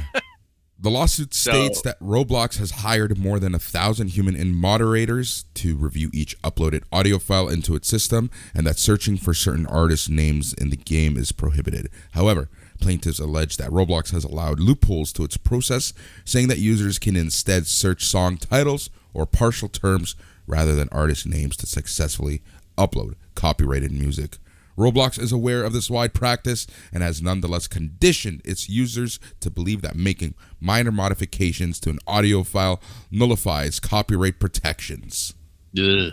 The lawsuit states that Roblox has hired more than 1,000 human moderators to review each uploaded audio file into its system, and that searching for certain artists' names in the game is prohibited. However, plaintiffs allege that Roblox has allowed loopholes to its process, saying that users can instead search song titles or partial terms rather than artist names to successfully upload copyrighted music. Roblox is aware of this wide practice and has nonetheless conditioned its users to believe that making minor modifications to an audio file nullifies copyright protections. Ugh.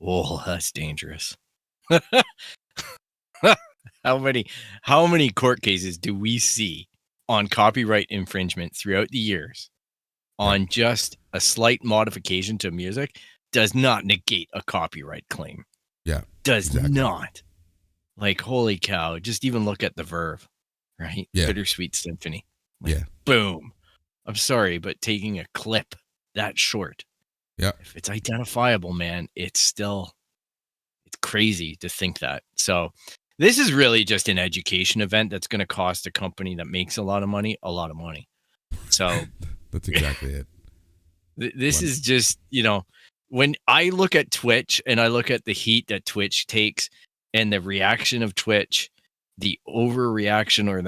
Oh, that's dangerous. How many court cases do we see on copyright infringement throughout the years on just a slight modification to music does not negate a copyright claim? Yeah. Does not. Like, holy cow, just even look at the Verve, right? Yeah. Bittersweet Symphony. Like, Yeah. Boom. I'm sorry, but taking a clip that short, Yeah. if it's identifiable, man, it's crazy to think that. So this is really just an education event that's going to cost a company that makes a lot of money. So That's exactly it. This is just, when I look at Twitch and I look at the heat that Twitch takes and the reaction of Twitch, the overreaction or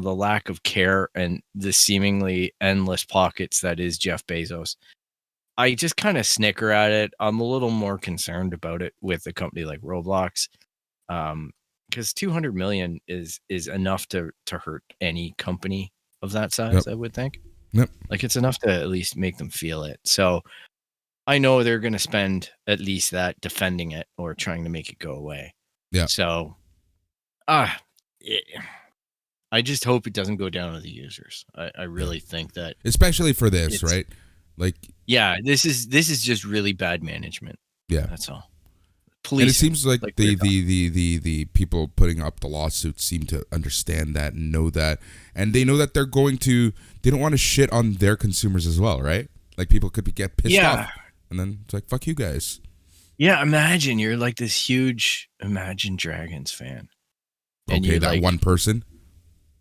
the lack of care and the seemingly endless pockets that is Jeff Bezos, I just kind of snicker at it. I'm a little more concerned about it with a company like Roblox, because 200 million is enough to hurt any company of that size. I would think. Yep. Like, it's enough to at least make them feel it. So I know they're going to spend at least that defending it or trying to make it go away. Yeah. So, I just hope it doesn't go down to the users. I really think that, especially for this, right? Like, yeah, this is just really bad management. Yeah, that's all. Please. And it seems like the people putting up the lawsuit seem to understand that and know that, and they know that they don't want to shit on their consumers as well, right? Like, people could get pissed off, and then it's like, fuck you guys. Yeah, imagine you're like this huge Imagine Dragons fan. And okay, that one person?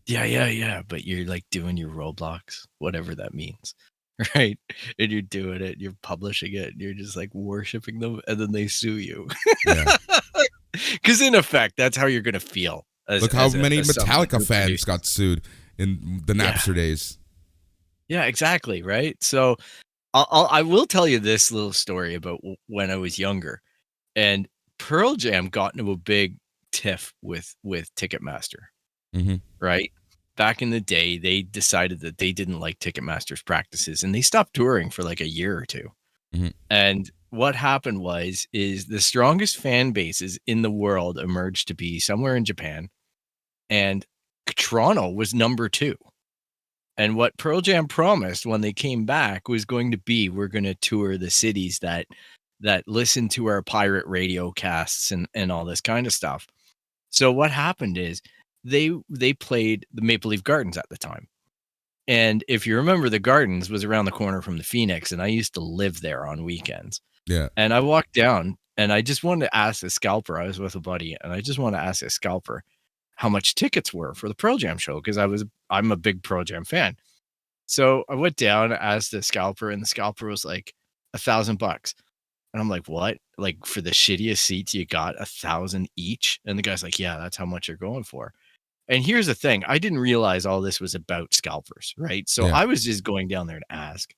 Yeah. But you're like doing your Roblox, whatever that means, right? And you're doing it, you're publishing it, and you're just like worshiping them, and then they sue you. Yeah. Because in effect, that's how you're going to feel. Look how many Metallica fans got sued in the Napster days. Yeah, exactly, right? So I will tell you this little story about when I was younger, and Pearl Jam got into a big tiff with Ticketmaster, Mhm. right? Back in the day, they decided that they didn't like Ticketmaster's practices, and they stopped touring for like a year or two. Mhm. And what happened is the strongest fan bases in the world emerged to be somewhere in Japan, and Toronto was number 2. And what Pearl Jam promised when they came back was going to be, we're going to tour the cities that listen to our pirate radio casts and all this kind of stuff. So what happened is they played the Maple Leaf Gardens at the time. And if you remember, the Gardens was around the corner from the Phoenix, and I used to live there on weekends. Yeah. And I walked down and I just wanted to ask the scalper. I was with a buddy, and I just wanted to ask the scalper how much tickets were for the Pearl Jam show, because I'm a big Pearl Jam fan. So I went down, asked the scalper, and the scalper was like $1,000. And I'm like, what? Like, for the shittiest seats you got, 1,000 each? And the guy's like, yeah, that's how much you're going for. And here's the thing. I didn't realize all this was about scalpers, right? So Yeah. I was just going down there to ask,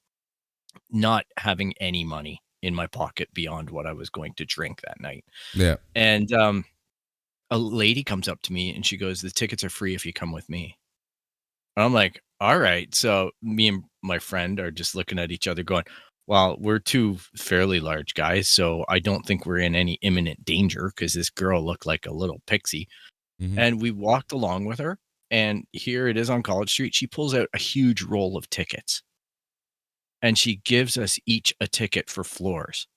not having any money in my pocket beyond what I was going to drink that night. Yeah. And a lady comes up to me and she goes, the tickets are free if you come with me. And I'm like, all right. So me and my friend are just looking at each other going, well, we're two fairly large guys, so I don't think we're in any imminent danger, because this girl looked like a little pixie. Mhm. And we walked along with her, and here it is on College Street. She pulls out a huge roll of tickets, and she gives us each a ticket for floors.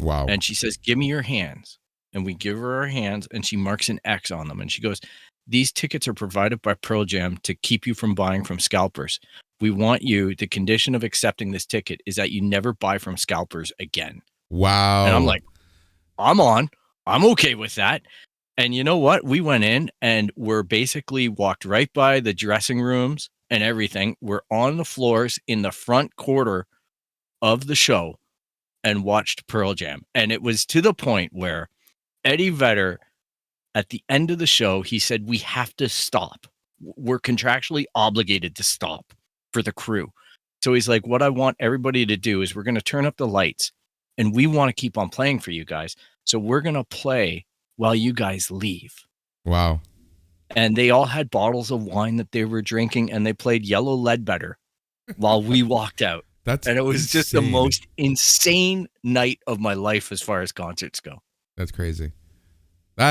Wow. And she says, give me your hands. And we give her our hands, and she marks an X on them. And she goes, these tickets are provided by Pearl Jam to keep you from buying from scalpers. We want you, the condition of accepting this ticket is that you never buy from scalpers again. Wow. And I'm like, I'm okay with that. And you know what? We went in and we're basically walked right by the dressing rooms and everything. We're on the floors in the front quarter of the show and watched Pearl Jam. And it was to the point where Eddie Vedder, at the end of the show, he said, we have to stop. We're contractually obligated to stop for the crew. So he's like, what I want everybody to do is we're going to turn up the lights, and we want to keep on playing for you guys. So we're going to play while you guys leave. Wow. And they all had bottles of wine that they were drinking, and they played Yellow Ledbetter while we walked out. And it was just the insane. most insane night of my life as far as concerts go. That's crazy.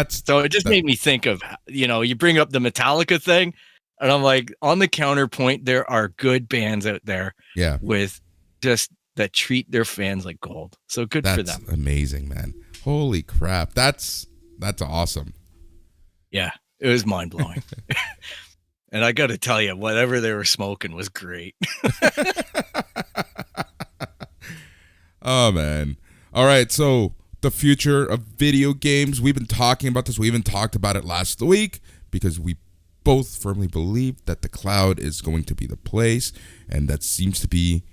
So it just made me think of, you bring up the Metallica thing, and I'm like, on the counterpoint, there are good bands out there Yeah. with just that treat their fans like gold. So good for them. That's amazing, man. Holy crap. That's awesome. Yeah, it was mind blowing. And I got to tell you, whatever they were smoking was great. Oh, man. All right. So the future of video games. We've been talking about this. We even talked about it last week because we both firmly believe that the cloud is going to be the place. And that seems to be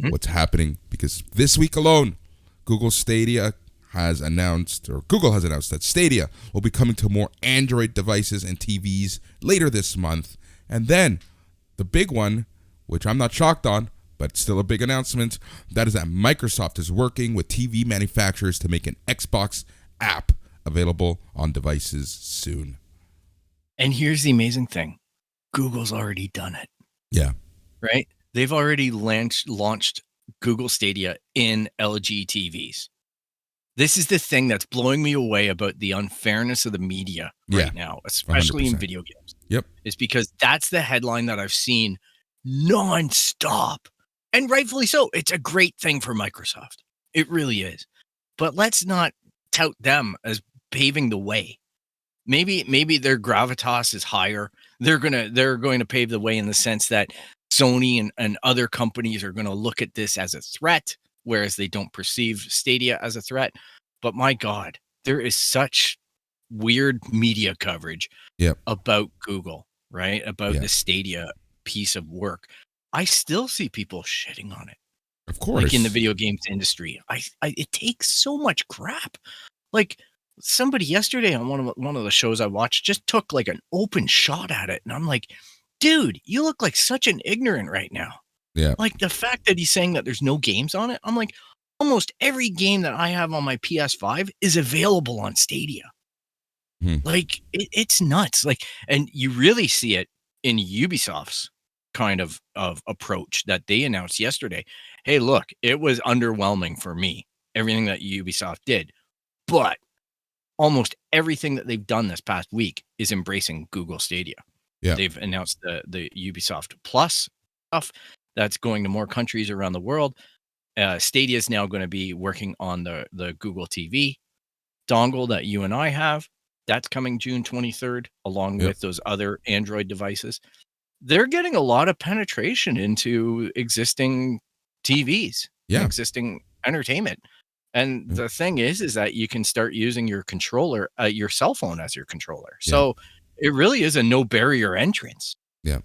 what's happening, because this week alone, Google has announced that Stadia will be coming to more Android devices and TVs later this month. And then the big one, which I'm not shocked on, but still a big announcement, that is that Microsoft is working with TV manufacturers to make an Xbox app available on devices soon. And here's the amazing thing. Google's already done it. Yeah. Right? They've already launched Google Stadia in LG TVs. This is the thing that's blowing me away about the unfairness of the media right now, especially 100%. in video games. Yep. Is because that's the headline that I've seen nonstop. And rightfully so. It's a great thing for Microsoft. It really is. But let's not tout them as paving the way. Maybe their gravitas is higher. They're going to pave the way in the sense that Sony and other companies are going to look at this as a threat, whereas they don't perceive Stadia as a threat. But my God, there is such weird media coverage about Google, right? About the Stadia piece of work. I still see people shitting on it. Of course. Like in the video games industry. It takes so much crap. Like somebody yesterday on one of the shows I watched just took like an open shot at it. And I'm like, dude, you look like such an ignorant right now. Yeah. Like the fact that he's saying that there's no games on it. I'm like, almost every game that I have on my PS5 is available on Stadia. Like it's nuts. Like, and you really see it in Ubisoft's kind of approach that they announced yesterday. Hey, look, it was underwhelming for me, everything that Ubisoft did, but almost everything that they've done this past week is embracing Google Stadia. Yeah. They've announced the Ubisoft Plus stuff that's going to more countries around the world. Stadia is now going to be working on the Google TV dongle that you and I have. That's coming June 23rd, along Yep. with those other Android devices. They're getting a lot of penetration into existing TVs, and Yeah. existing entertainment. And Yep. the thing is that you can start using your controller, your cell phone as your controller. Yeah. So it really is a no barrier entrance. Yeah.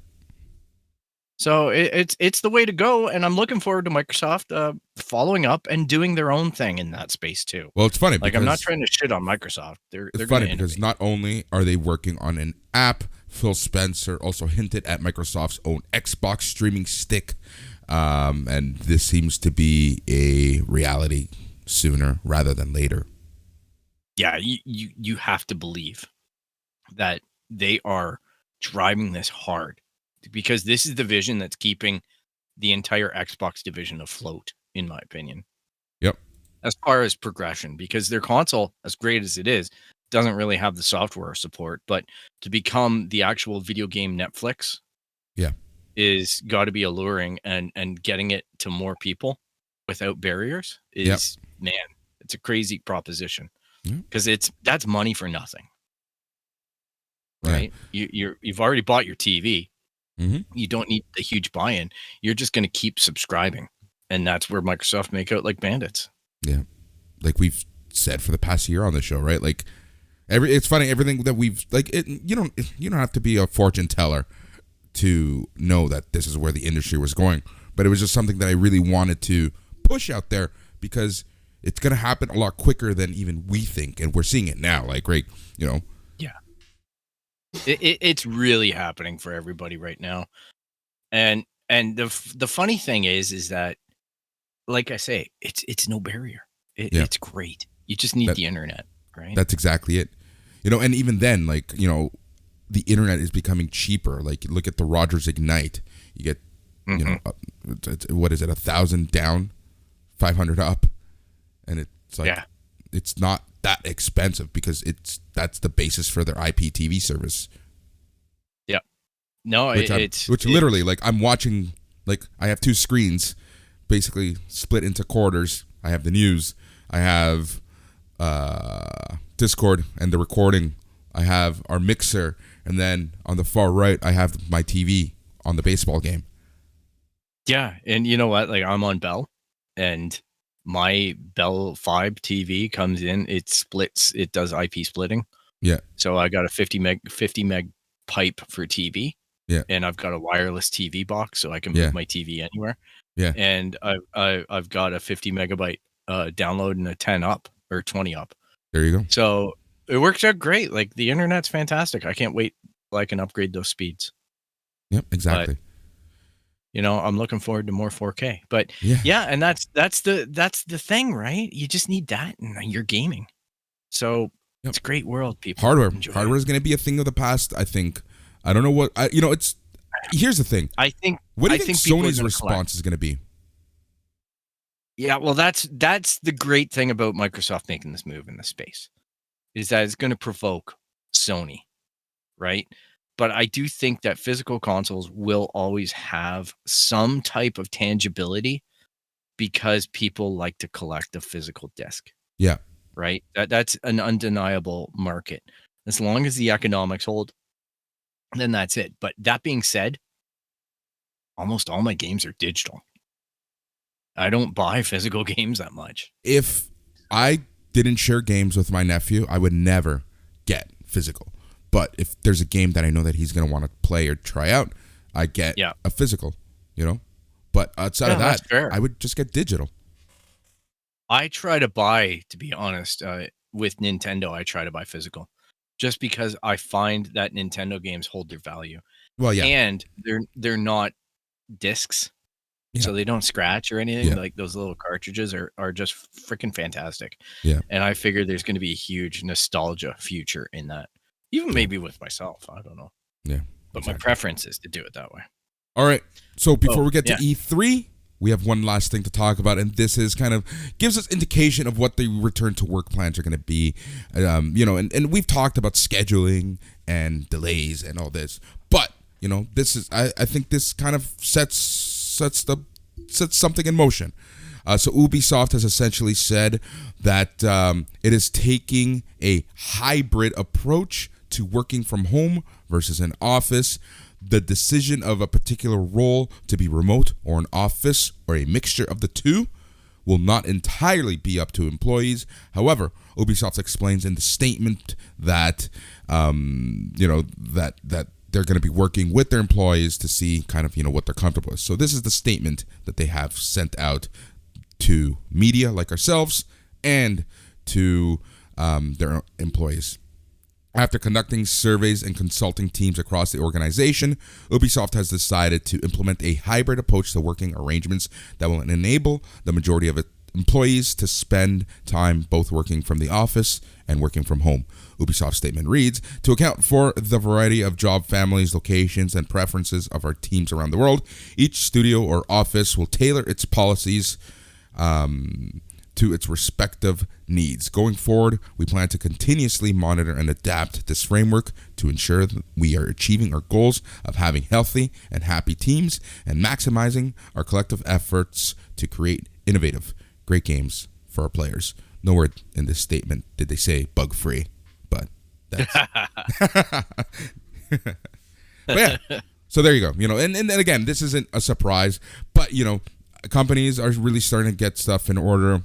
So it's the way to go, and I'm looking forward to Microsoft following up and doing their own thing in that space too. Well, it's funny Like, because I'm not trying to shit on Microsoft. They're it's going funny to because innovate. not only are they working on an app, Phil Spencer also hinted at Microsoft's own Xbox streaming stick, and this seems to be a reality sooner rather than later. Yeah, you have to believe that they are driving this hard, because this is the vision that's keeping the entire Xbox division afloat, in my opinion, Yep. as far as progression, because their console, as great as it is, doesn't really have the software support. But to become the actual video game Netflix Yeah. is got to be alluring, and getting it to more people without barriers Yep. is, man, it's a crazy proposition, Yeah. because that's money for nothing, Yeah. right? You've already bought your TV. Mhm. You don't need the huge buy-in. You're just going to keep subscribing, and that's where Microsoft make out like bandits. Yeah. Like we've said for the past year on the show, right? Like it's funny, everything that we've you don't have to be a fortune teller to know that this is where the industry was going. But it was just something that I really wanted to push out there because it's going to happen a lot quicker than even we think, and we're seeing it now. Like, right, Yeah, it's really happening for everybody right now. And the funny thing is that, like I say, it's no barrier. Yeah. It's great. You just need That- the internet, right? That's exactly it. And even then, like, the internet is becoming cheaper. Like, look at the Rogers Ignite. You get, what is it, 1,000 down, 500 up, and it's like, Yeah. it's not that expensive because that's the basis for their IPTV service. Yeah. No, Which literally, like, I'm watching, like, I have two screens, basically split into quarters. I have the news. I have Discord and the recording. I have our mixer, and then on the far right, I have my TV on the baseball game. Yeah, and you know what? Like, I'm on Bell, and my Bell 5 TV comes in. It splits. It does IP splitting. Yeah. So I got a 50 meg pipe for TV. Yeah. And I've got a wireless TV box, so I can Yeah. move my TV anywhere. Yeah. And I've got a 50 megabyte download and a 10 up or 20 up. There you go. So it works out great. Like, the internet's fantastic. I can't wait till I can upgrade those speeds. Yep, exactly. I'm looking forward to more 4K. But Yeah. yeah, and that's the thing, right? You just need that, and you're gaming. So Yep. it's a great world, people. Hardware Enjoy is it. going to be a thing of the past, I think. I don't know what it's. Here's the thing. I think. What do I you think people are Sony's gonna response collect. is going to be? Yeah, well, that's the great thing about Microsoft making this move in this space, is that it's going to provoke Sony, right? But I do think that physical consoles will always have some type of tangibility, because people like to collect a physical disc. Yeah. Right? That's an undeniable market. As long as the economics hold, then that's it. But that being said, almost all my games are digital. I don't buy physical games that much. If I didn't share games with my nephew, I would never get physical. But if there's a game that I know that he's going to want to play or try out, I get a physical, But outside of that's that, fair. I would just get digital. I try to buy, to be honest, with Nintendo, I try to buy physical, just because I find that Nintendo games hold their value. Well, yeah. And they're not discs. Yeah. so they don't scratch or anything. Yeah. Like those little cartridges are just freaking fantastic. Yeah. And I figured there's going to be a huge nostalgia future in that. Even Yeah. maybe with myself, I don't know. Yeah. But my preference is to do it that way. All right. So before we get to yeah. E3, we have one last thing to talk about, and this is kind of gives us indication of what the return to work plans are going to be. And we've talked about scheduling and delays and all this, but this is I think this kind of sets something in motion. So Ubisoft has essentially said that it is taking a hybrid approach to working from home versus an office. The decision of a particular role to be remote or an office or a mixture of the two will not entirely be up to employees. However, Ubisoft explains in the statement that that they're going to be working with their employees to see kind of what they're comfortable with. So this is the statement that they have sent out to media like ourselves and to their employees. After conducting surveys and consulting teams across the organization, Ubisoft has decided to implement a hybrid approach to working arrangements that will enable the majority of employees to spend time both working from the office and working from home. Ubisoft's statement reads, to account for the variety of job families, locations, and preferences of our teams around the world, each studio or office will tailor its policies to its respective needs. Going forward, we plan to continuously monitor and adapt this framework to ensure that we are achieving our goals of having healthy and happy teams and maximizing our collective efforts to create innovative, great games for our players. Nowhere in this statement did they say bug-free, but that's... But yeah, so there you go. And again, this isn't a surprise, but, companies are really starting to get stuff in order.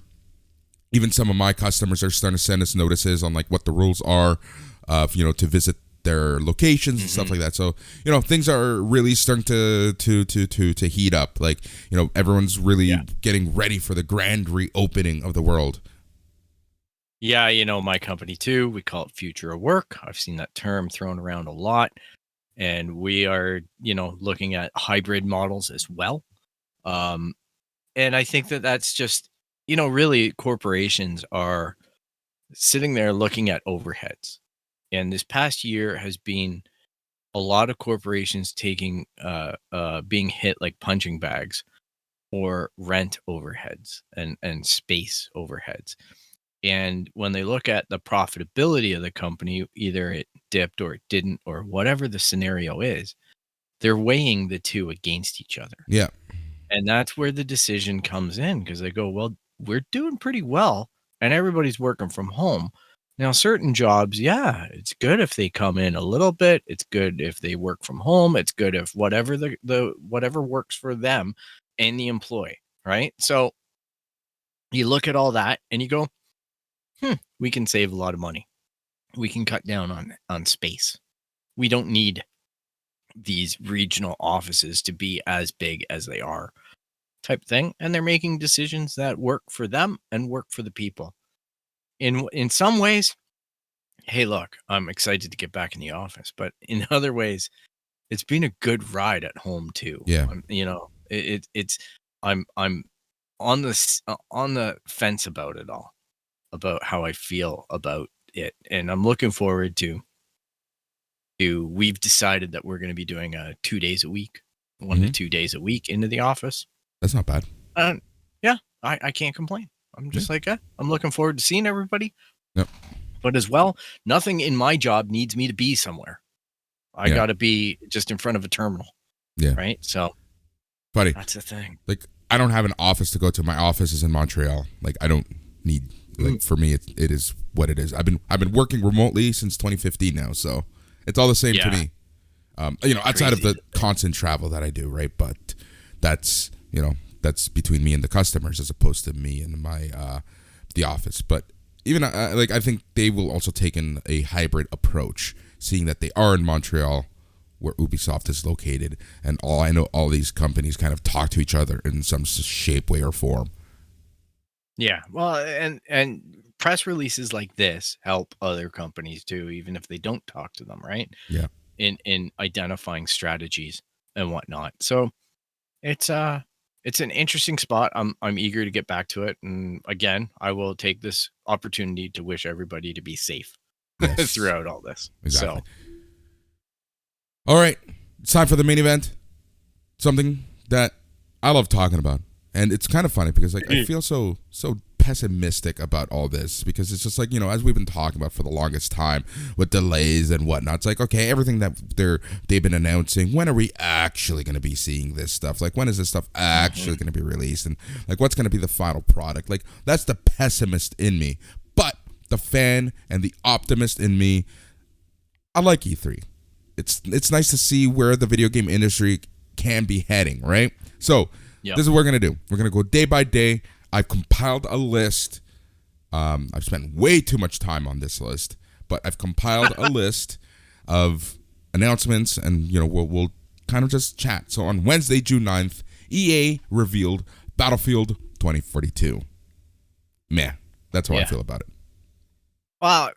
Even some of my customers are starting to send us notices on like what the rules are of, to visit their locations and stuff like that. So, things are really starting to heat up. Like, everyone's really getting ready for the grand reopening of the world. Yeah, my company too, we call it future of work. I've seen that term thrown around a lot. And we are, looking at hybrid models as well. And I think that that's just, really corporations are sitting there looking at overheads. And this past year has been a lot of corporations taking, being hit like punching bags or rent overheads and space overheads. And when they look at the profitability of the company, either it dipped or it didn't, or whatever the scenario is, they're weighing the two against each other. Yeah. And that's where the decision comes in, because they go, well, we're doing pretty well and everybody's working from home. Now, certain jobs, it's good if they come in a little bit. It's good if they work from home. It's good if whatever the whatever works for them and the employee, right? So you look at all that and you go, we can save a lot of money. We can cut down on space. We don't need these regional offices to be as big as they are, type thing. And they're making decisions that work for them and work for the people. In some ways, hey, look, I'm excited to get back in the office, but in other ways, it's been a good ride at home too. Yeah. I'm on the fence about it all, about how I feel about it, and I'm looking forward to. We've decided that we're going to be doing 2 days a week, 1 to 2 days a week into the office. That's not bad. I can't complain. I'm just I'm looking forward to seeing everybody. Yep. But as well, nothing in my job needs me to be somewhere. I got to be just in front of a terminal. Yeah. Right. So, buddy, that's the thing. Like, I don't have an office to go to. My office is in Montreal. Like, I don't need. Like, for me, it is what it is. I've been working remotely since 2015 now, so it's all the same to me. Outside of the constant travel that I do, right? But that's that's between me and the customers as opposed to me and my the office. But even I think they will also take in a hybrid approach, seeing that they are in Montreal, where Ubisoft is located, and I know all these companies kind of talk to each other in some shape, way, or form. Yeah, well, and press releases like this help other companies too, even if they don't talk to them, right? Yeah. In identifying strategies and whatnot. So it's it's an interesting spot. I'm eager to get back to it. And again, I will take this opportunity to wish everybody to be safe Yes. throughout all this. Exactly. So, All right. It's time for the main event. Something that I love talking about. And it's kind of funny because like I feel so pessimistic about all this because it's just like, you know, as we've been talking about for the longest time with delays and whatnot, it's like, okay, everything that they've been announcing, when are we actually going to be seeing this stuff? Like, when is this stuff actually going to be released? And like, what's going to be the final product? Like, that's the pessimist in me. But the fan and the optimist in me, I like E3. It's nice to see where the video game industry can be heading, right? So this is what we're going to do. We're going to go day by day. I've compiled a list. I've spent way too much time on this list, but I've compiled a list of announcements, and you know we'll kind of just chat. So on Wednesday, June 9th, EA revealed Battlefield 2042. Man, that's how I feel about it. Well,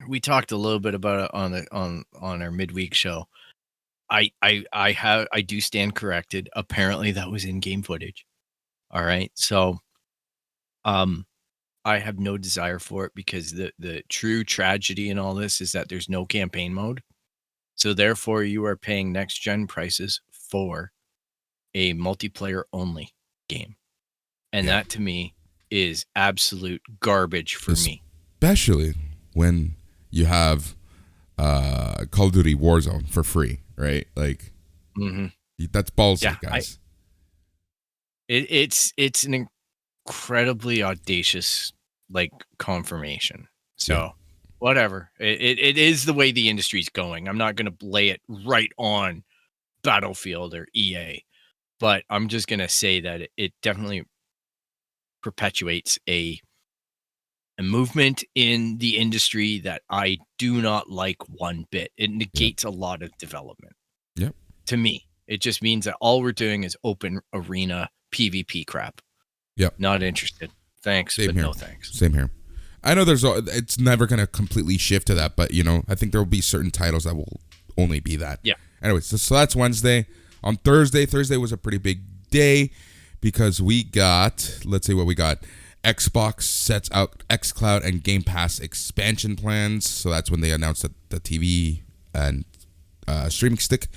we talked a little bit about it on our midweek show. I do stand corrected. Apparently, that was in-game footage. All right, so I have no desire for it because the true tragedy in all this is that there's no campaign mode. So therefore, you are paying next gen prices for a multiplayer only game, and that to me is absolute garbage for me. Especially when you have Call of Duty Warzone for free, right? Like that's ballsy, guys. It's an incredibly audacious like confirmation. So whatever. It is the way the industry's going. I'm not going to lay it right on Battlefield or EA, but I'm just going to say that it definitely perpetuates a movement in the industry that I do not like one bit. It negates a lot of development. Yep. To me, it just means that all we're doing is open arena PvP crap. Yep. Not interested. Thanks, Same but here. no thanks. Same here. I know it's never going to completely shift to that, but you know, I think there will be certain titles that will only be that. Yeah. Anyways, so that's Wednesday. On Thursday was a pretty big day because we got, let's see what we got. Xbox sets out xCloud and Game Pass expansion plans. So that's when they announced the TV and streaming stick.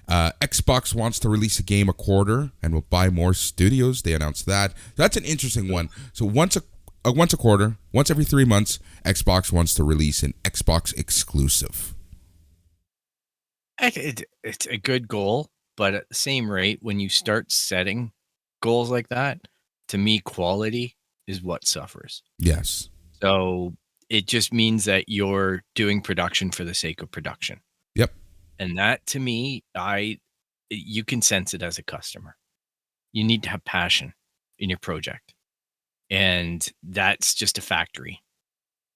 Xbox wants to release a game a quarter and will buy more studios. They announced that. That's an interesting one. So once a quarter, once every 3 months, Xbox wants to release an Xbox exclusive. It's a good goal, but at the same rate, when you start setting goals like that, to me, quality is what suffers. Yes. So it just means that you're doing production for the sake of production. Yep. And that to me, you can sense it as a customer. You need to have passion in your project. And that's just a factory.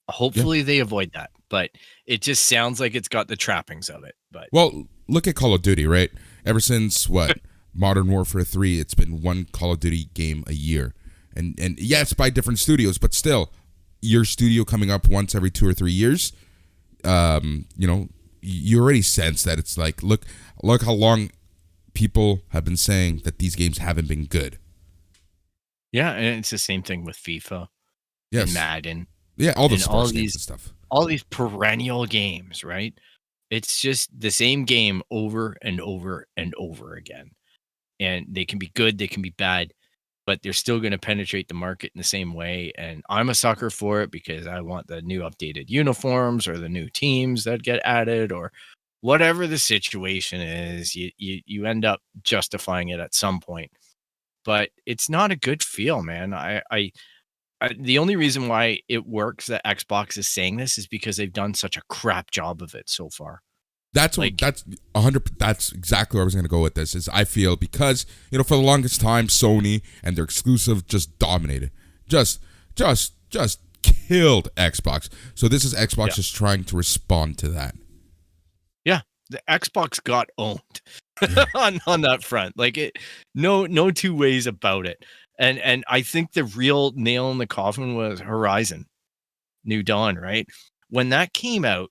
Hopefully they avoid that, but it just sounds like it's got the trappings of it. But well, look at Call of Duty, right? Ever since Modern Warfare 3, it's been one Call of Duty game a year. And yes, by different studios, but still, your studio coming up once every 2 or 3 years, you know, you already sense that it's like, look how long people have been saying that these games haven't been good. Yeah, and it's the same thing with FIFA and Madden. Yeah, all the sports games and stuff. All these perennial games, right? It's just the same game over and over and over again. And they can be good, they can be bad, but they're still going to penetrate the market in the same way. And I'm a sucker for it because I want the new updated uniforms or the new teams that get added or whatever the situation is. You end up justifying it at some point. But it's not a good feel, man. I the only reason why it works that Xbox is saying this is because they've done such a crap job of it so far. That's 100. That's exactly where I was going to go with this. Is I feel because you know for the longest time Sony and their exclusive just dominated, just killed Xbox. So this is Xbox just trying to respond to that. Yeah, the Xbox got owned on that front. Like it, no two ways about it. And I think the real nail in the coffin was Horizon New Dawn, right? When that came out,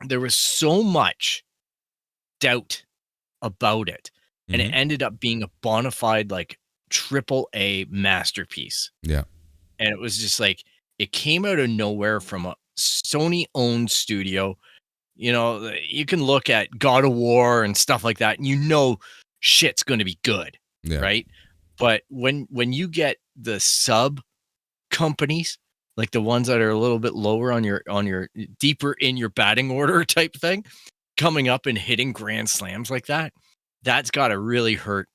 there was so much doubt about it. And it ended up being a bona fide, like, triple A masterpiece. Yeah. And it was just like, it came out of nowhere from a Sony owned studio. You know, you can look at God of War and stuff like that, and you know shit's going to be good, Yeah. right? But when you get the sub companies, like the ones that are a little bit lower on your deeper in your batting order type thing, coming up and hitting grand slams like that, that's got to really hurt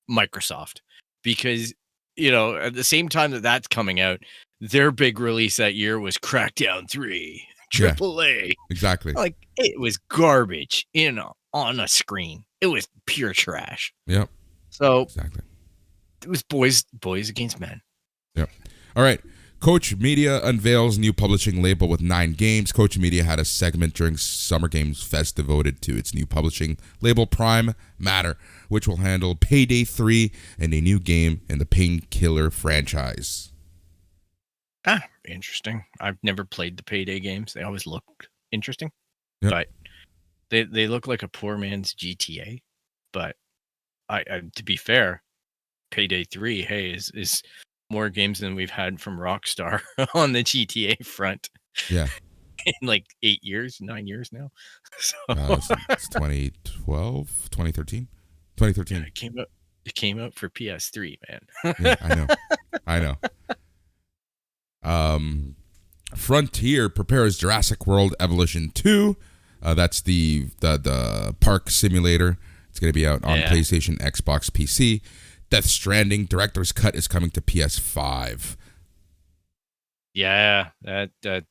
Microsoft, because you know at the same time that that's coming out, their big release that year was Crackdown 3 AAA. Exactly. Like, it was garbage on a screen. It was pure trash. Yep. So Exactly. it was boys against men. Yep. All right. Coach Media unveils new publishing label with 9 games. Coach Media had a segment during Summer Games Fest devoted to its new publishing label, Prime Matter, which will handle Payday 3 and a new game in the Painkiller franchise. Interesting. I've never played the Payday games. They always looked interesting. Yep. But they look like a poor man's GTA. But I to be fair, Payday 3, hey, is more games than we've had from Rockstar on the GTA front. Yeah. In like 9 years now. So It's 2012, 2013? 2013. yeah, it came out for PS3, man. Yeah, I know. Frontier prepares Jurassic World Evolution 2. That's the park simulator. It's going to be out on PlayStation, Xbox, PC. Death Stranding Director's Cut is coming to PS5. Yeah, that's a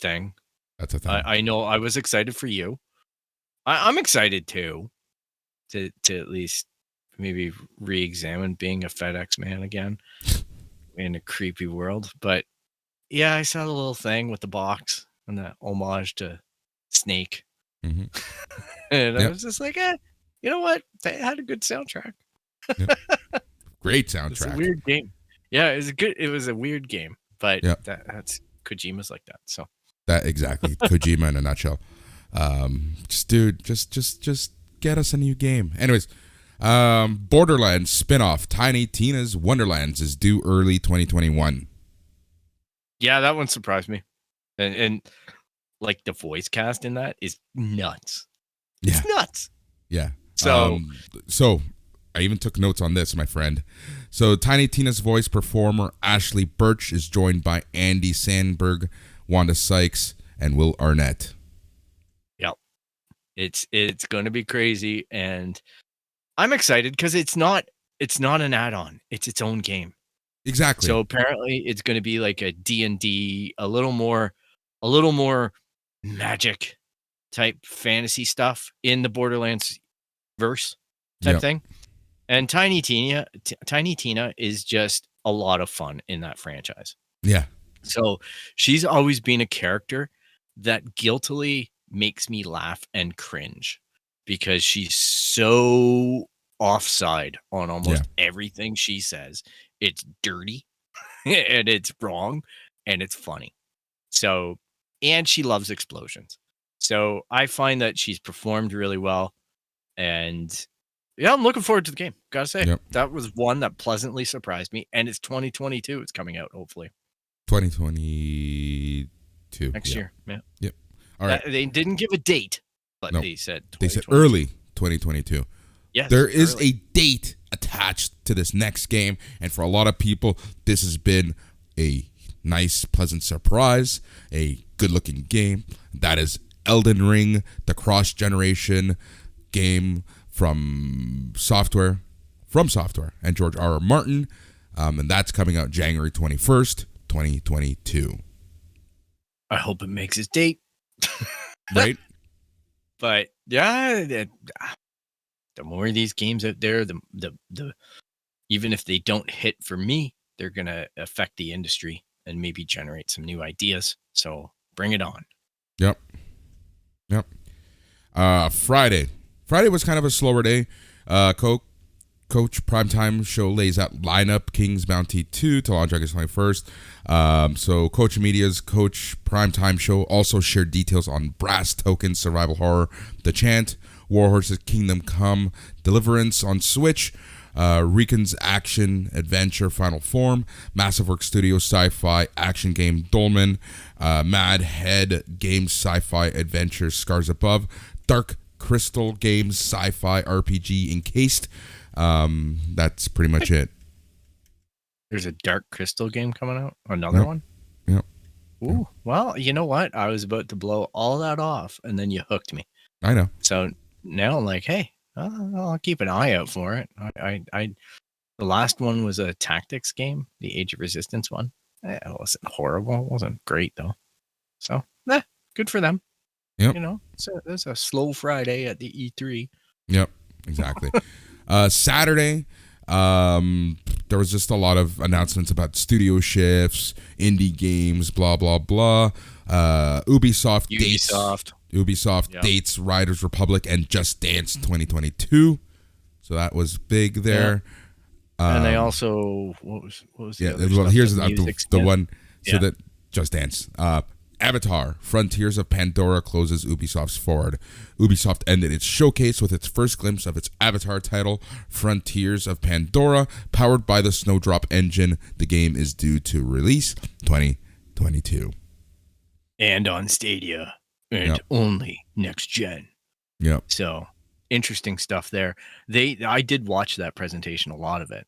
thing. That's a thing. I know. I was excited for you. I'm excited too, to at least maybe re-examine being a FedEx man again in a creepy world. But yeah, I saw the little thing with the box and the homage to Snake, Mm-hmm. and I was just like, you know what? They had a good soundtrack. Great soundtrack. It's a weird game. Yeah, it was a weird game, but that's Kojima's like that. So that exactly Kojima in a nutshell. Just get us a new game. Anyways, Borderlands spinoff Tiny Tina's Wonderlands is due early 2021. Yeah, that one surprised me, and like the voice cast in that is nuts. Yeah. It's nuts. Yeah. So I even took notes on this, my friend. So Tiny Tina's voice performer Ashley Birch is joined by Andy Sandberg, Wanda Sykes, and Will Arnett. Yep. It's going to be crazy, and I'm excited because it's not an add-on. It's its own game. Exactly. So apparently it's going to be like a D&D, a little more magic type fantasy stuff in the Borderlands verse type thing. And Tiny Tina is just a lot of fun in that franchise. Yeah. So she's always been a character that guiltily makes me laugh and cringe because she's so offside on almost everything she says. It's dirty and it's wrong and it's funny. So, and she loves explosions. So I find that she's performed really well. And yeah, I'm looking forward to the game. Gotta say, that was one that pleasantly surprised me. And it's 2022. It's coming out, hopefully. 2022. Next year. Yeah. Yep. All right. They didn't give a date, but they said early 2022. Yes. There is a date attached to this next game. And for a lot of people, this has been a nice, pleasant surprise. A good-looking game. That is Elden Ring, the cross-generation game from Software, and George R.R. Martin. And that's coming out January 21st, 2022. I hope it makes its date. Right? But yeah, the more of these games out there, the even if they don't hit for me, they're going to affect the industry and maybe generate some new ideas. So bring it on. Yep. Friday was kind of a slower day. Coach Primetime Show lays out lineup King's Bounty 2 till on August 21st. So Coach Media's Coach Primetime Show also shared details on Brass Token Survival Horror, The Chant, Warhorse's Kingdom Come, Deliverance on Switch, Riken's action adventure Final Form, Massive Work Studios sci-fi action game Dolmen, Mad Head Games sci-fi adventure Scars Above, Dark Crystal Games sci-fi RPG Encased. That's pretty much it. There's a Dark Crystal game coming out. Another one. Yep. Ooh. Well, you know what? I was about to blow all that off, and then you hooked me. I know. So now I'm like, hey, I'll keep an eye out for it. The last one was a tactics game, the Age of Resistance one. It wasn't horrible. It wasn't great though. So, good for them. Yep. You know, it's a slow Friday at the E3. Yep. Exactly. Saturday, there was just a lot of announcements about studio shifts, indie games, blah blah blah. Ubisoft dates Riders Republic and Just Dance 2022. So that was big there. Yeah. And they also what was the other well, stuff? here's the one. So that Just Dance. Avatar: Frontiers of Pandora closes Ubisoft's forward. Ubisoft ended its showcase with its first glimpse of its Avatar title, Frontiers of Pandora, powered by the Snowdrop engine. The game is due to release 2022. And on Stadia. And only next gen. Yep. So interesting stuff there. I did watch that presentation, a lot of it.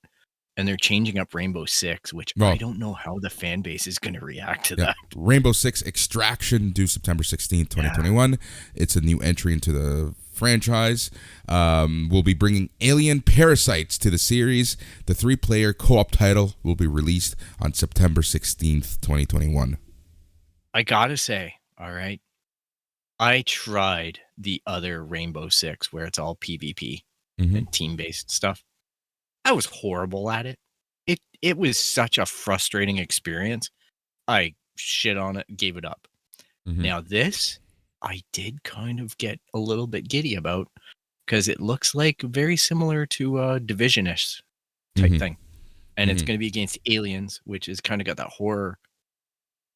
And they're changing up Rainbow Six, which I don't know how the fan base is going to react to that. Rainbow Six Extraction due September 16th, 2021. Yeah. It's a new entry into the franchise. We'll be bringing alien parasites to the series. The 3-player co-op title will be released on September 16th, 2021. I gotta say, all right, I tried the other Rainbow Six where it's all PvP and team-based stuff. I was horrible at it. It was such a frustrating experience. I shit on it, gave it up. Now this, I did kind of get a little bit giddy about because it looks like very similar to Division-ish type thing. And it's going to be against aliens, which is kind of got that horror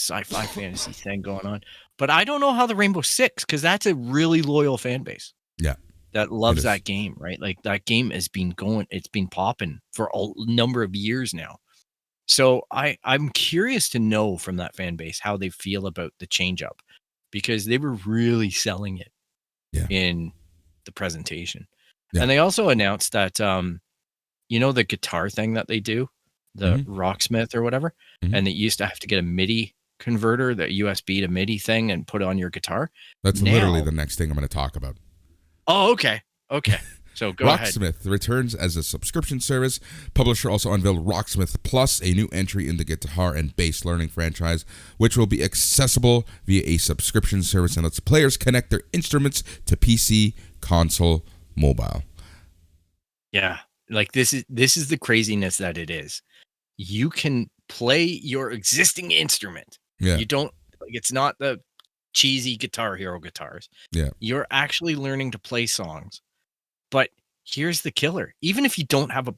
sci-fi fantasy thing going on. But I don't know how the Rainbow Six, because that's a really loyal fan base. Yeah. That loves that game, right? Like that game has been going, it's been popping for a number of years now. So I'm curious to know from that fan base how they feel about the change up, because they were really selling it in the presentation. And they also announced that, the guitar thing that they do, the Rocksmith or whatever, and they used to have to get a MIDI converter, the USB to MIDI thing, and put on your guitar. That's literally the next thing I'm going to talk about. Oh, okay. So go ahead. Rocksmith returns as a subscription service. Publisher also unveiled Rocksmith Plus, a new entry in the guitar and bass learning franchise, which will be accessible via a subscription service and lets players connect their instruments to PC, console, mobile. Yeah, like this is the craziness that it is. You can play your existing instrument. Yeah. You don't, like, it's not the cheesy Guitar Hero guitars. Yeah. You're actually learning to play songs. But here's the killer. Even if you don't have a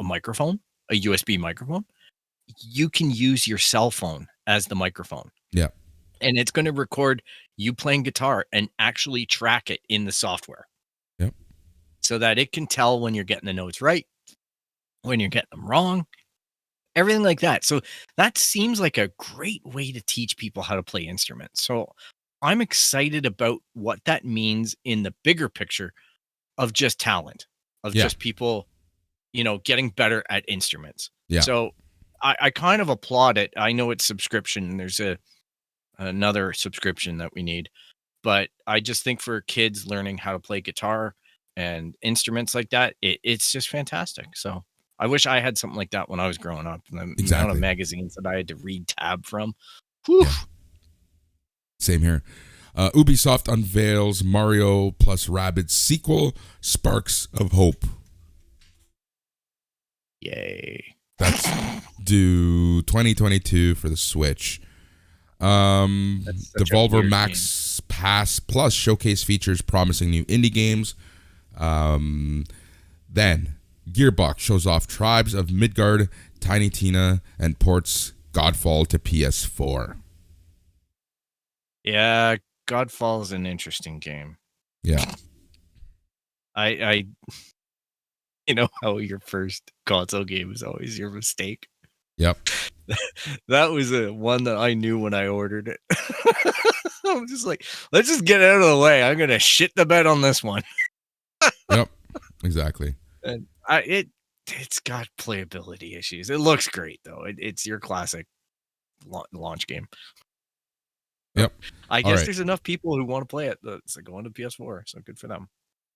microphone, a USB microphone, you can use your cell phone as the microphone. Yeah. And it's going to record you playing guitar and actually track it in the software. Yep. So that it can tell when you're getting the notes right, when you're getting them wrong, everything like that. So that seems like a great way to teach people how to play instruments. So I'm excited about what that means in the bigger picture of just talent, of just people, getting better at instruments. Yeah. So I kind of applaud it. I know it's subscription and there's another subscription that we need, but I just think for kids learning how to play guitar and instruments like that, it's just fantastic. So I wish I had something like that when I was growing up. The amount of magazines that I had to read tab from. Whew. Yeah. Same here. Ubisoft unveils Mario plus Rabbids sequel, Sparks of Hope. Yay. That's due 2022 for the Switch. Devolver Max game. Pass Plus showcase features promising new indie games. Then Gearbox shows off Tribes of Midgard, Tiny Tina, and ports Godfall to PS4. Yeah, Godfall is an interesting game. Yeah. You know how your first console game is always your mistake? Yep. That was one that I knew when I ordered it. I'm just like, let's just get it out of the way. I'm gonna shit the bed on this one. Yep. Exactly. And it's got playability issues. It looks great though. It's your classic launch game. Yep. I All guess right. there's enough people who want to play it that's going to PS4, so good for them.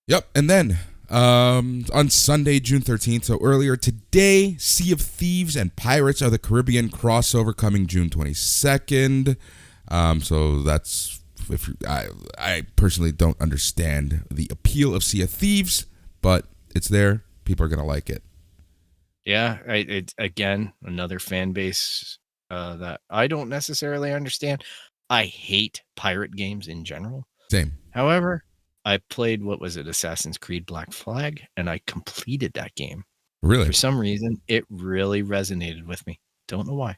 Yep. And then on Sunday, June 13th, so earlier today, Sea of Thieves and Pirates of the Caribbean crossover coming June 22nd. So that's, I personally don't understand the appeal of Sea of Thieves, but it's there. People are going to like it. Yeah, it's again another fan base that I don't necessarily understand. I hate pirate games in general. Same. However, I played, what was it, Assassin's Creed Black Flag, and I completed that game. Really? For some reason, it really resonated with me. Don't know why.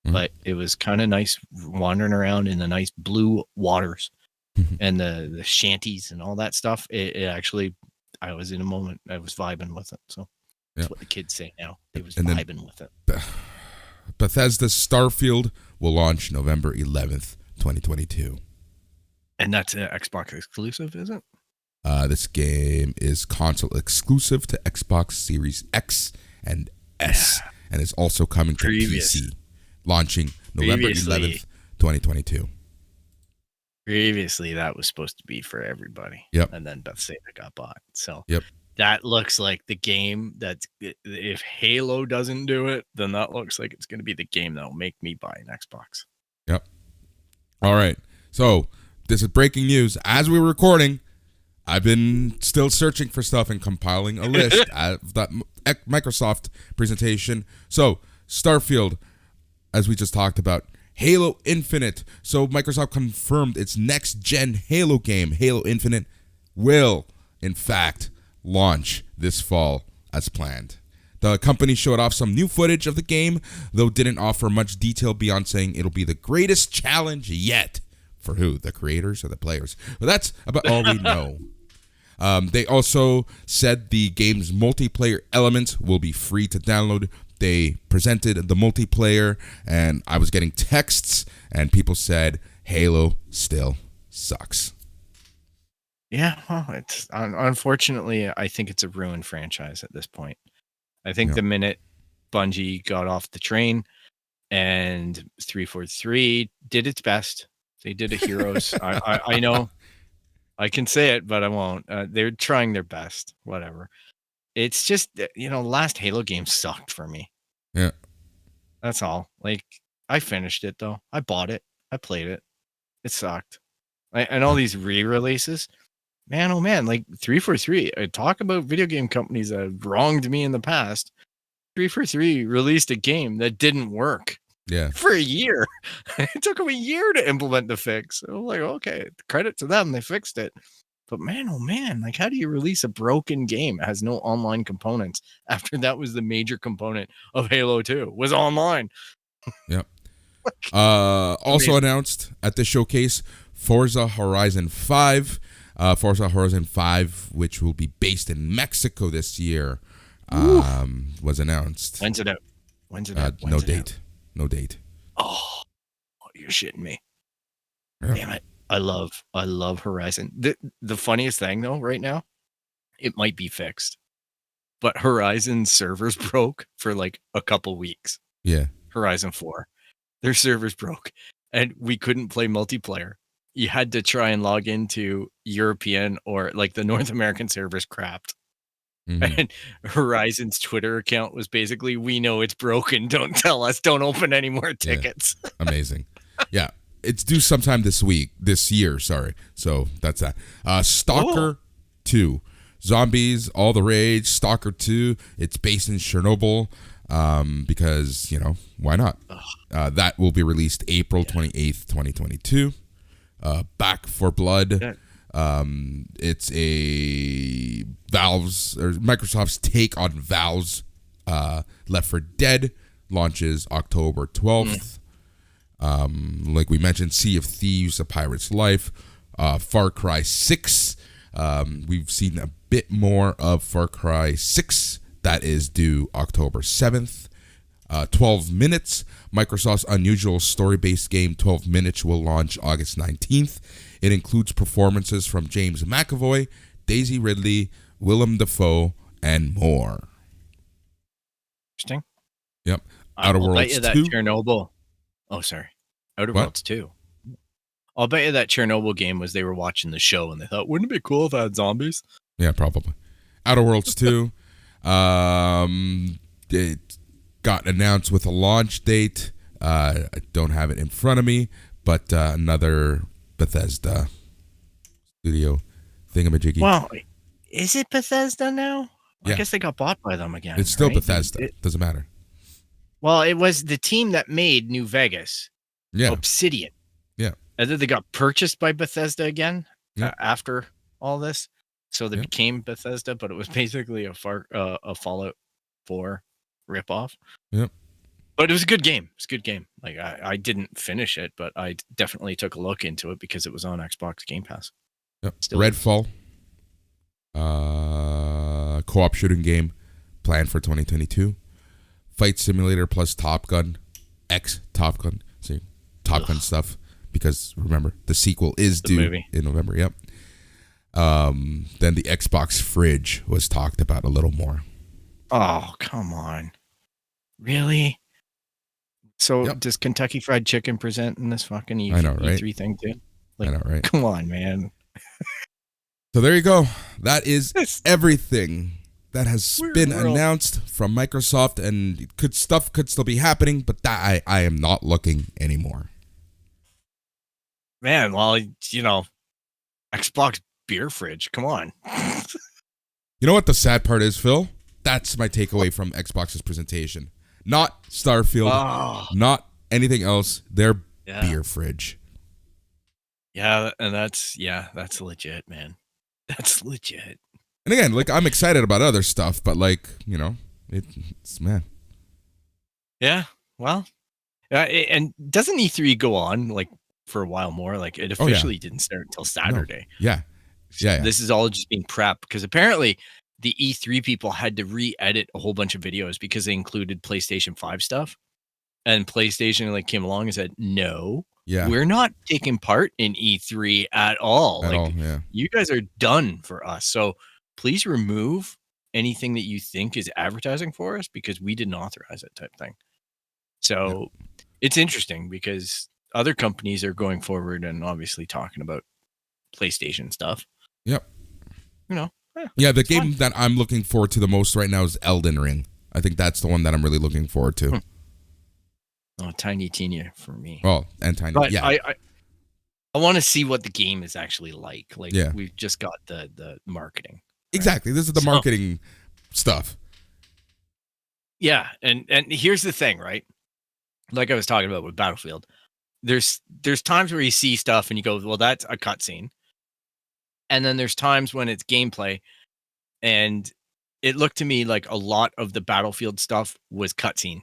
But it was kind of nice wandering around in the nice blue waters and the shanties and all that stuff. It actually, I was in a moment, I was vibing with it. So that's what the kids say now. They was vibing with it. Bethesda's Starfield will launch November 11th, 2022. And that's an Xbox exclusive, is it? This game is console exclusive to Xbox Series X and S, and is also coming to PC, launching November 11th, 2022. Previously, that was supposed to be for everybody. Yep. And then Bethesda got bought. So yep. That looks like the game that's, if Halo doesn't do it, then that looks like it's going to be the game that will make me buy an Xbox. Yep. All right. So this is breaking news. As we were recording, I've been still searching for stuff and compiling a list of that Microsoft presentation. So Starfield, as we just talked about, Halo Infinite. So Microsoft confirmed its next-gen Halo game, Halo Infinite, will, in fact, launch this fall as planned. The company showed off some new footage of the game, though didn't offer much detail beyond saying it'll be the greatest challenge yet. For who? The creators or the players? Well, that's about all we know. They also said the game's multiplayer elements will be free to download. They presented the multiplayer, and I was getting texts, and people said Halo still sucks. Yeah, well, it's unfortunately, I think it's a ruined franchise at this point. I think the minute Bungie got off the train and 343 did its best, they did a Heroes. I know I can say it, but I won't. They're trying their best, whatever. It's just, last Halo game sucked for me. Yeah. That's all. Like, I finished it, though. I bought it. I played it. It sucked. And all these re-releases, man, oh man, like 343, talk about video game companies that have wronged me in the past. 343 released a game that didn't work. Yeah. For a year. It took them a year to implement the fix. I'm like, okay, credit to them. They fixed it. But man, oh man, like how do you release a broken game that has no online components after that was the major component of Halo 2 was online? Yep. Also announced at the showcase, Forza Horizon 5. Forza Horizon 5, which will be based in Mexico this year, was announced. When's it out? No date. No date. Oh, you're shitting me. Yeah. Damn it. I love Horizon. The funniest thing though, right now, it might be fixed, but Horizon servers broke for like a couple weeks. Yeah. Horizon 4. Their servers broke and we couldn't play multiplayer. You had to try and log into European or like the North American servers crapped. Mm-hmm. And Horizon's Twitter account was basically, we know it's broken. Don't tell us. Don't open any more tickets. Yeah. Amazing. Yeah. It's due sometime this year. Sorry. So that's that. Stalker 2. Zombies, all the rage. Stalker 2. It's based in Chernobyl because, why not? That will be released April 28th, 2022. Back for Blood. Yeah. It's a Microsoft's take on Valve's Left 4 Dead, launches October 12th. Like we mentioned, Sea of Thieves, A Pirate's Life, Far Cry 6, We've seen a bit more of Far Cry 6. That is due October 7th. 12 Minutes. Microsoft's unusual story-based game 12 Minutes will launch August 19th. It includes performances from James McAvoy, Daisy Ridley, Willem Dafoe, and more. Interesting. Yep. Outer I'll bet Worlds you that 2. Chernobyl. Oh, sorry. Outer What? Worlds 2. I'll bet you that Chernobyl game was they were watching the show and they thought, wouldn't it be cool if I had zombies? Yeah, probably. Outer Worlds 2. It got announced with a launch date. I don't have it in front of me, but another Bethesda studio thingamajiggy. Well, is it Bethesda now? Yeah. I guess they got bought by them again. It's still right? Bethesda. Doesn't matter. Well, it was the team that made New Vegas. Yeah. Obsidian. Yeah. And then they got purchased by Bethesda again Yeah. after all this. So they Yeah. became Bethesda, but it was basically a Fallout 4 ripoff. Yep. But it was a good game. It's a good game. Like I didn't finish it, but I definitely took a look into it because it was on Xbox Game Pass. Yep. Still- Redfall. Co-op shooting game planned for 2022. Fight simulator plus Top Gun. Top Gun. See, Top Gun stuff. Because remember, the sequel is The due movie. in November. Yep. Then the Xbox fridge was talked about a little more. Oh, come on. Really? So Yep. does Kentucky Fried Chicken present in this fucking I know, right? E3 thing too? I know, right? Come on, man. So there you go. That is This- everything that has Weird been world. announced from Microsoft, and stuff could still be happening, but that I am not looking anymore. Man, well, Xbox beer fridge. Come on. You know what the sad part is, Phil? That's my takeaway from Xbox's presentation. Not Starfield, Oh, not anything else. Their yeah. beer fridge. Yeah, and that's legit, man. That's legit. And again, like I'm excited about other stuff, but it's man. Yeah. Well, and doesn't E3 go on like for a while more? Like it officially didn't start until Saturday. Yeah. Yeah. This is all just being prepped because apparently the E3 people had to re-edit a whole bunch of videos because they included PlayStation 5 stuff. And PlayStation came along and said, no, Yeah. we're not taking part in E3 at all. At all, yeah. You guys are done for us. So please remove anything that you think is advertising for us because we didn't authorize it type thing. So it's interesting because other companies are going forward and obviously talking about PlayStation stuff. Yep. Yeah, The it's game fun. that I'm looking forward to the most right now is Elden Ring. I think that's the one that I'm really looking forward to. Oh, Tiny Tina for me. Oh, and Tiny. But Yeah. I want to see what the game is actually like. Like Yeah. we've just got the marketing. Exactly. This is the So- marketing stuff. Yeah, and here's the thing, right? Like I was talking about with Battlefield. There's times where you see stuff and you go, well, that's a cutscene. And then there's times when it's gameplay, and it looked to me like a lot of the Battlefield stuff was cutscene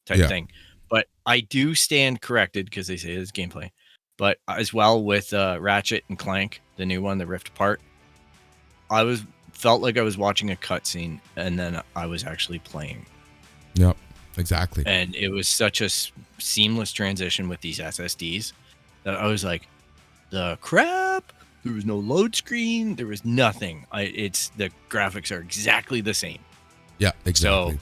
type Yeah. thing. But I do stand corrected because they say it's gameplay. But as well with Ratchet and Clank, the new one, the Rift Apart, felt like I was watching a cutscene, and then I was actually playing. Yep. Exactly. And it was such a seamless transition with these SSDs that I was like, the crap. There was no load screen. There was nothing. The graphics are exactly the same. Yeah. Exactly. So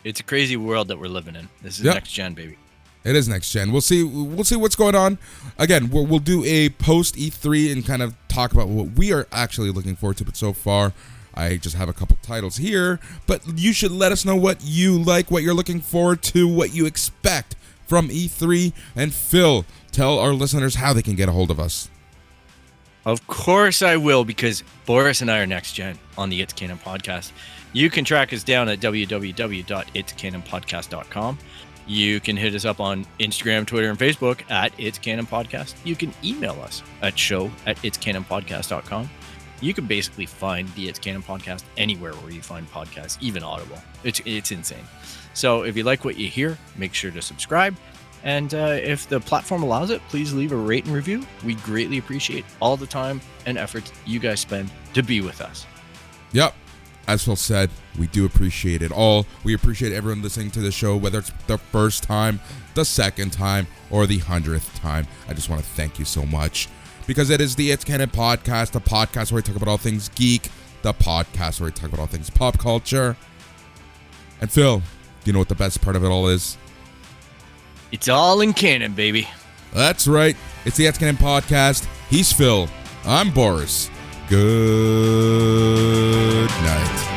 it's a crazy world that we're living in. This is Yep. next gen, baby. It is next gen. We'll see what's going on. Again, we'll do a post E3 and kind of talk about what we are actually looking forward to. But so far, I just have a couple titles here. But you should let us know what you like, what you're looking forward to, what you expect from E3. And Phil, tell our listeners how they can get a hold of us. Of course I will, because Boris and I are next gen on the It's Canon podcast. You can track us down at www.itscanonpodcast.com. You can hit us up on Instagram, Twitter, and Facebook at It's Canon Podcast. You can email us at show@itscanonpodcast.com. You can basically find the It's Canon Podcast anywhere where you find podcasts, even Audible. It's insane. So if you like what you hear, make sure to subscribe. And if the platform allows it, please leave a rate and review. We greatly appreciate all the time and effort you guys spend to be with us. Yep. As Phil said, we do appreciate it all. We appreciate everyone listening to the show, whether it's the first time, the second time, or the 100th time. I just want to thank you so much. Because it is the It's Canon podcast, the podcast where we talk about all things geek, the podcast where we talk about all things pop culture. And Phil, do you know what the best part of it all is? It's all in canon, baby. That's right. It's the It's Canon podcast. He's Phil. I'm Boris. Good night.